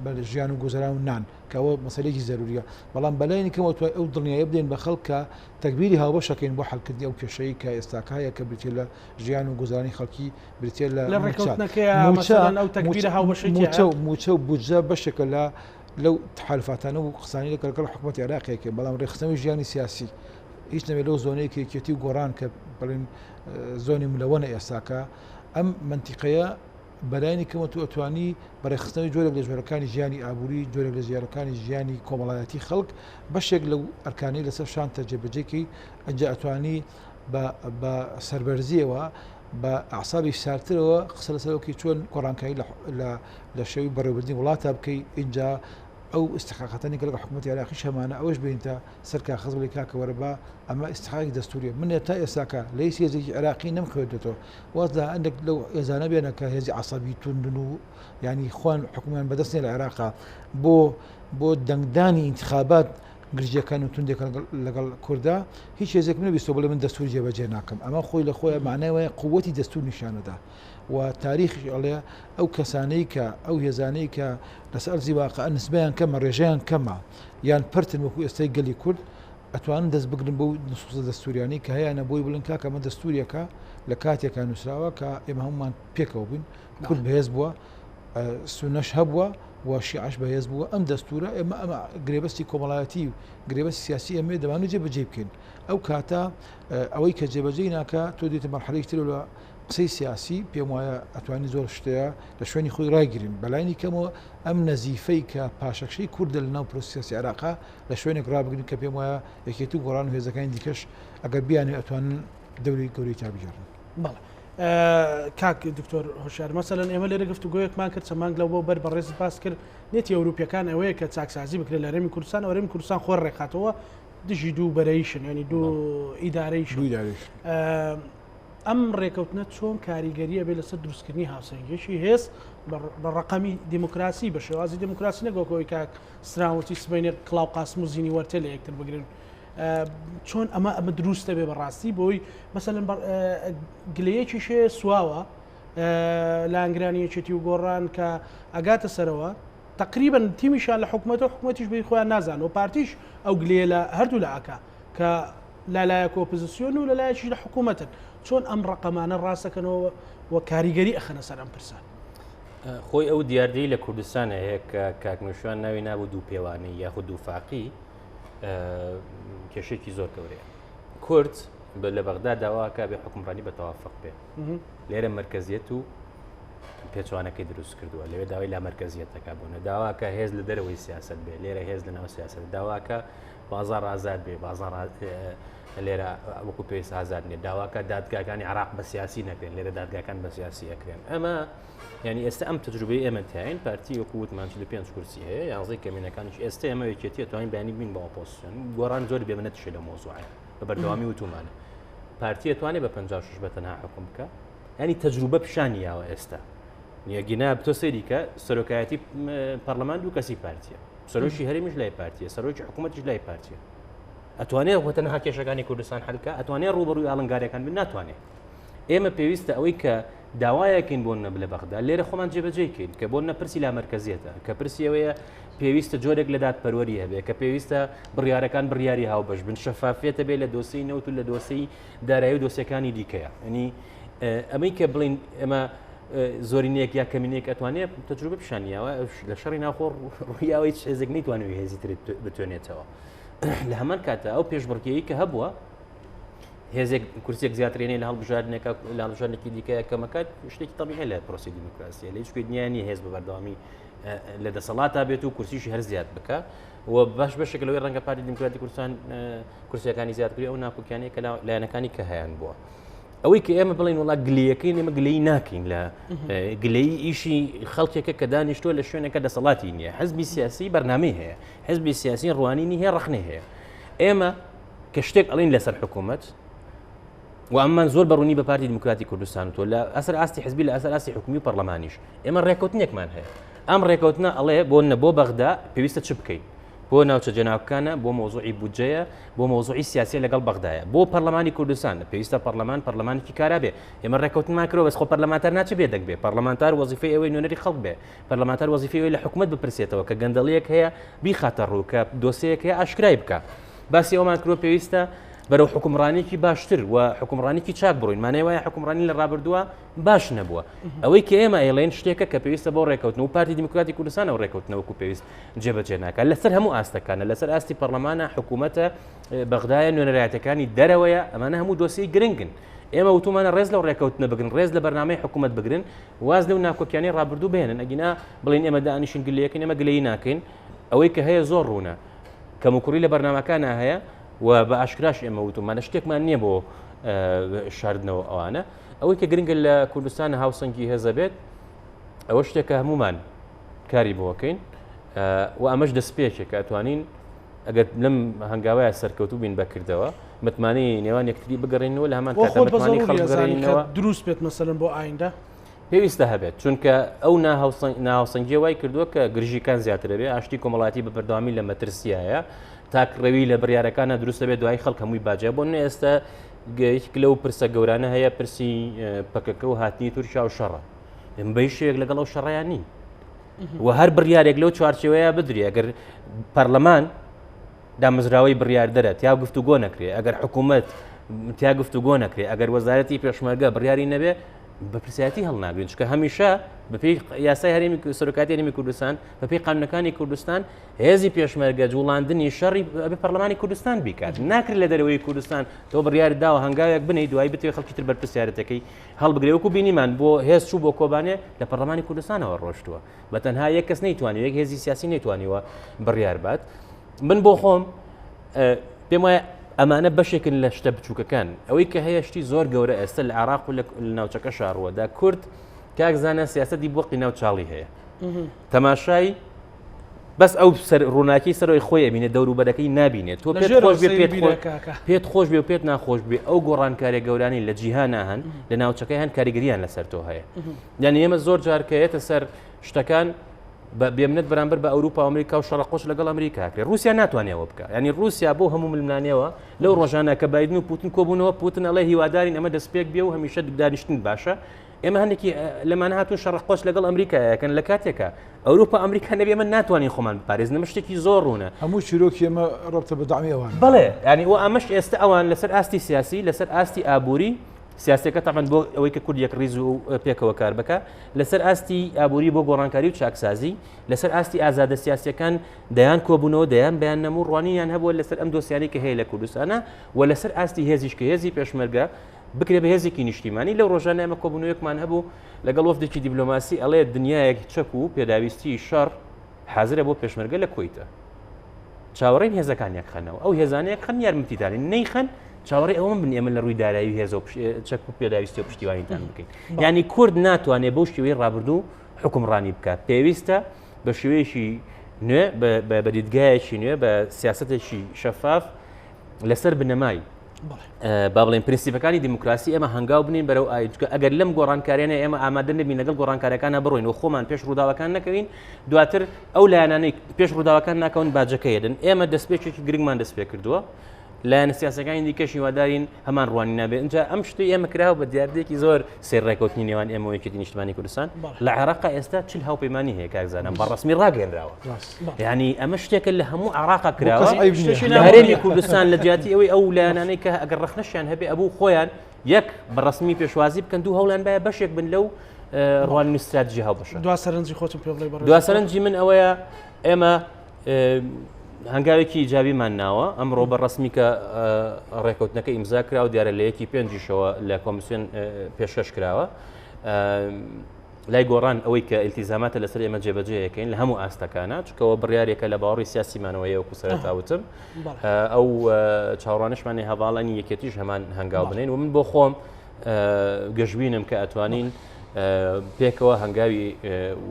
بە ژیان و گوزەراون نان کەەوە مەسەلێکی زەروریە بەڵام بەلایانی کەمەوە ئەو دڵنیایە بدەین بە خەڵک کە تەکبیری هاوبەشەکەین بۆ حەلکردنی ئەو کێشەی کە ئێستاکایە کە بریتێ لە ژیان و گوزارانی خەڵکی بریتێ لە موچە و بودجە بەشێکە لەو تحالفاتانە و قسانی لەگەڵ حکوومەتی عێراقیەکە بەڵام ڕێخستنەوەی ژیانی سیاسی هیچ نەبێت لەو زۆنەیەکی یەکێتی و گۆڕان کە بڵێن زۆنی ملەوەنە ئێستاکە ئەم منتیقەیە بەلایانی کەمە تو ئەتوانی بەڕێخستنەوەی جۆرێک لە ژێرەکانی ژیانی ئابووری جۆرێک لە ژێرەکانی ژیانی کۆمەڵایەتی خەڵک بەشێک لەو ئەرکانەی لەسەر شانتە جێبەجێکی ئەنجا ئەتوانی بە سەربەرزیەوە بە ئاسابی سارترەوە قسە لەسەرەوەکی چۆن گۆڕانکاری لە شێوی بەڕێوەبردنی وڵاتە بکەی اینجا ئەو استحقاقاتانی کە لەگەڵ حکوومەتی عێراقی شەمانە ئەوەش بینتە سەرکا خەز بڵێ کاکە وەرە بە ئەمە استحقاقی دەستوریە من تا ئێستاکە لە هیچ هێزێکی عێراقی نەمخوێتەوە وازدا ئەندێک لەو ێزانە بێنە کە هێزی عەسەبی توندن و ینی خوان حکوومیان بەدەست نیە لە عێراقا بۆ دەنگدانی انتخابات گرژیەکان و توندێکە لەگەڵ کووردا هیچ هێزێک نەبیستەوە بڵێ من دەستوری جێبەجێ ناکەم ئەمە خۆی لە خۆیان معنای وایە قووەتی دەستور نیشانەدا و تاریخی ئەڵێ ئەو کەسانەی کە ئەو هێزانەی کە لەسەر زیواقع نسبیان کەمە ڕێژەیان کەمە یان پرتن وەکو ئێستای گەلی کورد ئەتوانن دەست بگرن بەو نسوسە دەستوریانی کە هەیەە بۆی بڵن کاکە ئەمە دەستوریەکە لە کاتێکا نووسراوە کە ئێمە هەمومان پێکەوە بووین کورد بەهێز بووە سونەش هەبووە و شیعش بەهێز بووە ئەم دەستورە ئێمە ئەمە گرێبەستی کۆمەڵایەتی و گرێبەستی سیاسی ئەمێ دەبانێت جێبەجێ بکەین ئەو کاتە ئەوەی کە جێبەجێ ناکە تۆ دیتە مەرحەلەیەکی تر لە قسەی سیاسی پێم وایە ئەتوانی زۆر شتەیە لە شوێنی خۆی ڕایگرین بەلایانی کەمەوە ئەم نەزیفەی کە پاشەکشەی کوردە لە ناو پرۆسیاسی عێراقا لە شوێنێک ڕابگرین کە پێم وایە یەکێتی و گۆڕان و هێزەکانی دیکەش ئەگەر بیانێ ئەتوانن دەوری گەوری تابیژێڕن. بەڵێ کاک دکتۆر هۆشیار مەسەلەن ئێمە لێرە گفتوگۆیەکمان کرد چەمانگ لەو بۆ بەر بەڕێز باس کرد نێتی ئەوروپیەکان ئەوەیە کە چاکسازی بکرێت لە هەرێمی کوردستان هەرێمی کوردستان خۆر ڕێکخاتەوە دژی دوو بەرەیشن ینی دوو ئیدارەیشن ئەم ڕێکەوتنە چۆن کاریگەریە بێ لەسەر دروستکردنی هاوسەنگێکی هێز بە ڕقەمی دیموکراسی بە شێوازی دیموکراسی نەگۆکەوەی کاک سراوەتی سبینێت کڵاو قاسم و زیینی وەرتە لە یەکتر بگرن چۆن ئەمە دروستە بێ بەڕاستی بۆی مەسەلەن گلەیەکی شێ سواوە لە ئەنگرانیەکێتی و گۆڕان کە ئەگاتە سەرەوە تقریبا تیمیشان لە حکوومەتە حکوومەتیش بی خۆیان نازان و پارتیش ئەو گلێ لە هەردوو لە ئاکا کە لالایەک ئۆپۆزیسیۆن و لەلایەکی لە حکوومەتن چۆن ئەم ڕقەمانە ڕاستەکەنەوە و کاریگەری ئەخەنە سەر ئەم پرسان خۆی ئەو دیاردەی لە کوردستانە هەیە کە کاکنوشوان ناوی نابوو دوو پێوانەی یاخود دوو فاقی کێشێکی زۆر گەورەیە کورد لە بەغدا داواکە بێ حکومڕانی بە تەوافق بێ لێرە مرکزیەت و پێچوانەکەی دروست کردووە لەوێ داوای لا مرکزیەتەکە بوون داواکە هێز لە دەرەوەی سیاست بێ لێرە هێز لە ناو سیاست داواکە بازار ئازاد بێ بازار لێرە وەکو پێویست ئازاد نیە داواکە دادگاکانی عراق بە سیاسی نەکرێن لێرە دادگاکان بە سیاسی ئەکرێن ئەمە یعنی ئێستا ئەم تجربەی ئێمە تاین پارتی وەکو وتمان 45 کورسی هەیە یانزەی کەمینەکانیش ئێستا ئێمە یەکێتی توانین بەیانی بین بە ئۆپۆزیسیۆن گۆڕان زۆر بێ منەتشێ لە مۆزوعە بە بەردەوامی وتومانە پارتی توانێت بە 56 بەتەنها حکوم بکە ینی تەجروبە پیشانیاوە ئێستا نیەگینا بتۆ سەریکە سەرۆکایەتی پەرلەمان دوو کەسی پارتیە سەرۆکی هەرێمیش لای پارتیە سەرۆکی حکوومەتیش لای پارتیە ئەتوانێت وەتەنها کێشەکانی کوردستان هەلکە ئەتوانێت ڕوبەڕووی ئاڵنگارەکان بن ناتوانێت ئێمە پێویستە ئەوەی کە داوایەکەین بۆ نەبلە بەغدا لێرە خۆمان جێبەجێکەین کە بۆ نەپرسی لا مرکزیەتە کە پرسی ئەوەیە پێویستە جۆرێک لە دادپەروەری هەبێ کە پێویستە بڕیارەکان بڕیاری هاوبەش بن شەفافێتە بێ لە دۆسەی نەوت و لە دۆسەی دارایی و دۆسیەکانی دیکەیە ینی ئەمەی کە بڵین ئێمە زۆرینەیەک یا کەمینێک ئەتوانێت تەجروبە پیشانیاوە لە شەڕی ناخۆڕ ڕوویاوەی هێزێک نەیتوانێت هێزی تر بتوانێتەوە لە هەمان کاتە ئەو پێشبڕکێی کە هەبووە هێزێک کورسێک زیاترێنێ لە هەڵبژاردنێکە لە هەڵبژاردنێکی دیکە کەمەکات شتێکی تەبیعی لە پرۆسی دیموکراسی لە هیچ کوێ نیانی هێز بە بەردەوامی لە دەسەڵاتە بێت و کورسیشی هەر زیاد بکە و باش بەشێک لەوەی ڕەنگە پارتی دیموکراتی کوردستان کورسیەکانی زیادکردی ئەو ناکۆکیانەیە کە لایەنەکانی کە هەیەیان بووە ئەوەی کە ئێمە بڵین وڵات گلەیەکەین ئێمە گلەی ناکەین لە گلەی ئیشی خەڵکێکە کە دانیشتووە لە شوێنەکە دەسەڵاتی نییە حزبی سیاسی بەرنامەی هەیە حزبی سیاسی ڕوانینی هەیە ڕخنەی هەیە ئێمە کە شتێک ئەڵین لەسەر حکوومەت و ئەممان زۆر بەڕوونی بە پارتی دیموکراتی کوردستان و تۆ لە ئەسەر ئاستی حزبی لە ئەسەر ئاستی حکومی و پەرلەمانیش ئێمە ڕێکەوتنێکمان هەیە ئەم ڕێکەوتنە ئەڵێ بۆ بەغدا پێویستە چ بکەین بۆ ناوچە جەناوەکانە بۆ مۆزوعی بودجەیە بۆ مۆزوعی سیاسی لەگەڵ بەغدایە بۆ پەرلەمانی کوردستان پێویستە پەرلەمانێکی کارا بێ ئێمە ڕێکەوتنمان کرۆ بەس خۆ پەرلەمانتار ناچ بێ دەک بێ پەرلەمانتار وەزیفەی ئەوەی نوێنەری خەڵک بێ پەرلەمانتار وەزیفەی ئەوەی لە حکوومەت بپرسێتەوە کە گەندەڵیەک هەیە بیخاتە ڕوو کە دۆسەیەک هەیە ئاشکرای بکە باسی ئەومان کرۆ پێویستە بەرەو حکومڕانێکی باشتر و حکومڕانێکی چاک بڕوین مانای وایە حکومڕانی لە ڕابردووە باش نەبووە ئەوەی کە ئێمە ئێڵێن شتێکە کە پێویستە بۆ ڕێکەوتن و پارتی دیموکراتی کوردستان و ڕێکەوتنەوەکو پێویست جێبەجێ ناکات لەسەر هەموو ئاستەکانە لەسەر ئاستی پەرلەمانە حکوومەتە بەغدایە نوێنەرایەتەکانی دەرەوەیە ئەمانە هەموو دۆسی گرنگن ئێمە وتومانە ڕێز لەو ڕێکەوتنە بگرن ڕێز لە بەرنامەی حکوومەت بگرن واز لەو ناکۆکیانی ڕابردوو بێنن ئەگینا بڵین ئێمە دانیشین گلەیەکەین ئێمە گلەیی ناکەین ئەوەی کە هەیە زۆر ڕوونە کەموکوڕی لە بەرنامەکانە هەیە و بە ئاشکراش ئێمە وتومانە شتێکمان نییە بۆ شاردنەوە ئەوانە ئەوەی کە گرنگە لە کوردستان هاوسەنگی هێزە بێت ئەوە شتێکە هەمومان کاری بۆکەین و ئەمەش دەستپێکێک کە ئەتوانین ئەگەر لەم هەنگاوایە سەرکەوتوو بین بەکردەوە متمانی نێوان یەکتری بگەڕێنەوە لە هەمان کاتەمانی خەڵگەڕێنەوە دروست بێت مەسەلەن بۆ ئایندا پێویستە هەبێت چونکە ئەو ناوسەنگی وای کردووە کە گرژیکان زیاتر بێ ئاشتی کۆمەڵاتی بە بەردەوامی لە مەترسیایە تاکڕەوی لە بڕیارەکانە دروستە بێت دوای خەڵک هەمووی باجێ بۆ ئێستا گەیشت لەو پرسە گەورانە هەیە پرسی پەکەکە و هاتنی تورکیا و شەڕە بەی شوێک لەگەڵ ئەو شەڕیان نین و هەر بڕیارێک لەو چوارچێوەیە بدرێ ئەگەر پەرلەمان دامەزراوەی بڕیار دەرێت یا گفتوگۆ نەکرێ ئەگەر حکوومەت تیا گفتوگۆ نەکرێ ئەگەر وەزارەتی پێشمەرگە بڕیاری نەبێ بە پرسیاتی هەڵناگرین چکە هەمیشە بەپێی یاسای هەرێمی سەرۆکاتی هەرێمی کوردستان بەپێی قانونەکانی کوردستان هێزی پێشمەرگە جوڵاندنی شەڕی بە پەرلەمانی کوردستان بیکات ناکرێت لە دەرەوەی کوردستان تۆ بڕیاری داوە هەنگاوێک بنەی دوای بتوێ خەڵکی تر بەرپرسیارەتەکەی هەڵبگرێ وەکو بینیمان بۆ هێز چوو بۆ کۆبانێ لە پەرلەمانی کوردستانەوە ڕۆشتووە بە تەنها یەک کەس نەیتوانێت یەک هێزی سیاسی نەیتوانیوە بڕیار بات من بۆ خۆم پێم وایە ئەمانە بەشێکن لە شتە بچووکەکان ئەوەی کە هەیە شتی زۆر گەورە ئێستا لە عێراق و لە ناوچەکە شاڕوەدا کورد کاکزانە سیاسەتی بۆقی ناو چاڵی هەیە تەماشای بەس ئەو ڕووناکی سەرۆی خۆی ئەبینێت دەوروبەرەکەی نابینێت تۆ پێت خۆش بێ و پێت ناخۆش بێ ئەو گۆڕانکارێ گەورانی لە جیهانە هەن لە ناوچەکەی هەن کاریگەریان لەسەر تۆ هەیە یعنی ئێمە زۆر جارکەیەتە سەر شتەکان بێمنێت بەرامبەر بە ئەوروپا و ئەمریکا و شەڕەقۆش لەگەڵ ئەمریکا کرێ رووسیا ناتوانێەوە بکە ینی رووسیا بۆ هەموو ملمانیەوە لەو ڕۆژانە کە بایدن و پوتین کۆبوونەوە پوتن ئەڵێ هیوادارین ئەمە دەستپێک بێ و هەمیشە دانیشتن باشە ئێمە هەندێکی لەمانە هاتوون شەڕەقۆش لەگەڵ ئەمریکایەکەن لە کاتێکە ئەوروپا ئەمریکا نەبێ ئەمە ناتوانین خۆمان بپارێزن ئەمە شتێکی زۆر ڕوونە هەموو چیرۆکی ئێمە ڕەبتە بە دامی ئەوان بەڵێ ینی و ئەمەش ئێستا ئەوان لەسەر ئاستی سیاسی لەسەر ئاستی ئابووری سیاسەکە تاان بۆ ئەوەی کە کورد یەک ڕیز و پێکەوە کار بکە لەسەر ئاستی ئابووری بۆ گۆڕانکاری و چاکسازی لەسەر ئاستی ئازادە سیاسەکان دەیان کۆبوونەوە دەیان بەیان نەموو ڕوانیان هەبووە لەسەر ئەم دۆسیانی کە هەیە لە کوردستانە و لەسەر ئاستی هێزیش کە هێزی پێشمەرگە بکرێ بە هێزێکی نیشتیمانی لەو ڕۆژانە ئەمە کۆبوونەوەیەکمان هەبوو لەگەڵ وەفدێکی دیبلۆماسی ئەڵێ دنیایەک چەک و پێداویستی شەڕ حازرە بۆ پێشمەرگە لە کۆیتە چاوەڕێین هێزەکانیان خەنەوە ئەو هێزانەیە خەن یارمەتیدانی نەیخەن چاوەڕێ ئەوە بن ئێمە لە ڕووی دارایی هێز و چەک و پێداویستی و پشتیوانیتان بکەین یعنی کورد ناتوانێت بەو شێوەی ڕابردوو حکومڕانی بکات پێویستە بە شێوەیەکی نوێ بە دیدگایەکی نوێ بە سیاسەتێکی شەفاف لەسەر بنەمای با بڵێن پرینسیپەکانی دیموکراسی ئێمە هەنگاو بنین بەرەو ئایچکە ئەگەر لەم گۆڕانکاریانە ئێمە ئامادە نەبین لەگەڵ گۆڕانکاریەکانە بڕۆین و خۆمان پێش ڕووداوەکان نەکەوین دواتر ئەو لایەنانەی پێش ڕووداوەکان ناکەون باجەکە دن ئێمە دەستپێکێکی گرنگمان دەستپێ کردووە لایەنە سیاسەکانی دیکەشی وادارین هەمان ڕوانی نابێت اینجا ئەم شتی ئێمە کراوە بە دیاردێکی زۆر سێڕێکەوتنی نێوان ئێمە و یەکێتی نیشتمانی کوردستان لە عێراق ئێستا چل هاوپەیمانی هەیە کاکزانم بەڕەسمی ڕاگەێنراوە یعنی ئەمە شتێکە لە هەموو عێراق کراوە لە هەرێمی کوردستان لە جیاتی ئەوەی ئەو لایەنانەی کە ئەگەر ڕەخنەشیان هەبێ ئەبوو خۆیان یەک بەڕەسمی پێشوازی بکەن دوو هەوڵان باە بەشێک بن لەو ڕوانین استراتیژی هاوبەشە دواسەرنجی خۆتم پێ بڵێ بەڕێز دواسەرنجی من ئەوەیە ئێمە هەنگاوێکی ئیجابیمان ناوە ئەمڕۆ بە ڕسمی کە ڕێکەوتنەکە ئیمزا کرا و دیارە لە یەکی پێنجیشەوە لە کۆمیسیۆن پێشکەش کراوە لای گۆڕان ئەوەی کە ئیلتیزاماتە لەسەر ئێمە جێبەجێیەکەین لە هەموو ئاستەکانە چکەوە بڕیارێکە لە باوەڕی سیاسیمانەوەی وەکو سەرەتاوتم ئەو چاوەڕوانشمانی هەواڵانی یەکێتیش هەمان هەنگاو بنین و من بۆ خۆم گەشتبینم کە ئەتوانین پێکەوە هەنگاوی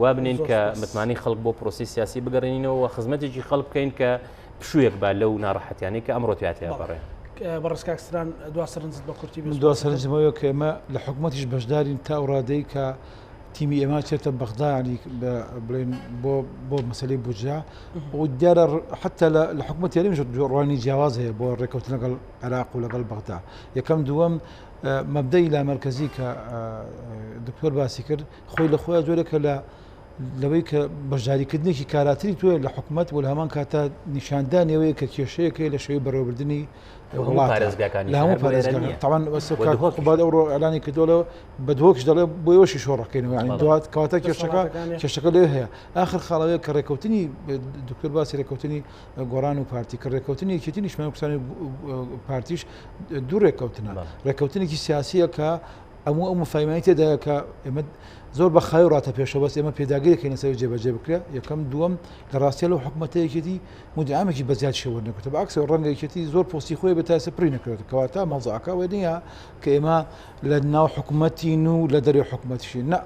وا بنین کە متمانی خەڵک بۆ پرۆسی سیاسی بگەڕێنینەوە خزمەتێکی خەڵک بکەین کە پشوویەک با لەو ناڕەحەتیانی کە ئەمڕۆ تواتەیە بەڕێ بەڕستکاکستران دو سەرنجت بە کورتی دو سەرنجمەوە کە ئێمە لە حکوومەتیش بەشدارین تا ڕادەی کە تیمی ئێمە چێتە بەغدانی بڵێن بۆ مەسلەی بودجا و دیارە حتا لە حکوومەت یاریمش ڕوانی جیاواز هەیە بۆ ڕێکەوتن لەگەڵ عێراق و لەگەڵ بەغدا یەکەم دووەم مەبدەی لا مەرکەزی کە دکتۆر باسی کرد خۆی لە خۆیان جۆرێکە لەوەی کە بەشداریکردنێکی کاراتری توێ لە حکوومەت و لە هەمان کاتە نیشاندانەوەی کە کێشەیەکەی لە شێوەی بەڕێوەبردننی تاوان ئەوڕۆ ئەلانی کردوەوە بە دۆکش دەڵێ بۆ ئەوشی شۆڕەکەینەوە ینی دوات کەواتە کێشەکە لێ هەیە آخر خاڵەوەی کە ڕێکەوتنی دکتۆر باسی ڕێکەوتنی گۆڕان و پارتی کە ڕێکەوتنی یەکێتی نیشتمانی کوردستانی پارتیش دوو ڕێکەوتنە ڕێکەوتنێکی سیاسیە کە ئەموو ئەو مفاهیمانی تێدایە کە ئێمە زۆر بە خای ڕاتە پێشەوە بەس ئێمە پێداگیرێکی نەسەوی جێبەجێ بکرێ یەکەم دووەم لە ڕاستیە لەو حکوومەتەیەکێتی مدعامێکی بەزیاد شێوە نەکرێتە بەعکسەوە ڕەنگەیەکێتی زۆر پۆستی خۆی بە تاسە پڕی نەکرێت کەواتە مەوزوعەکە وە نییە کە ئێمە لە ناو حکوومەتین و لە دەرێ حکوومەتیشین نە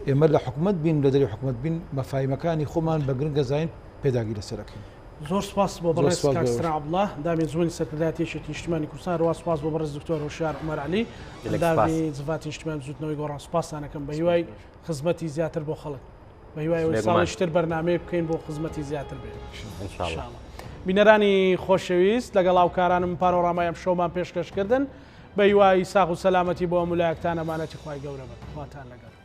ئێمە لە حکوومەت بین لە دەرێ حکوومەت بین مەفاهیمەکانی خۆمان بە گرنگە زاین پێداگیر لەسەرەکەین زۆر سپاس بۆ بەڕێز کاکسترا عەبدوڵڵاه دامی زوێنی سەرکردایەتیەکی نیشتیمانی کوردستان ڕوا سپاس بۆ بەڕێز دکتۆر هۆشیار عومەر عەلی دامی زڤاتی نیشتیمانی زوتنەوەی گۆڕان سپاسانەکەم بە هیوای خزمەتی زیاتر بۆ خەڵک بە هیوای ئەوەی ساڵیشتر بەرنامەیە بکەین بۆ خزمەتی زیاتر بێت ئینشاءڵڵا. بینەرانی خۆشەویست لەگەڵ هاوکارانم پانۆڕامای شۆمان پێشکەشکردن بە هیوای ساغ و سەلامەتی بۆ هەموو لایەکتان ئەمانەتی خوای گەورە بێت خواتان لەگەڵ.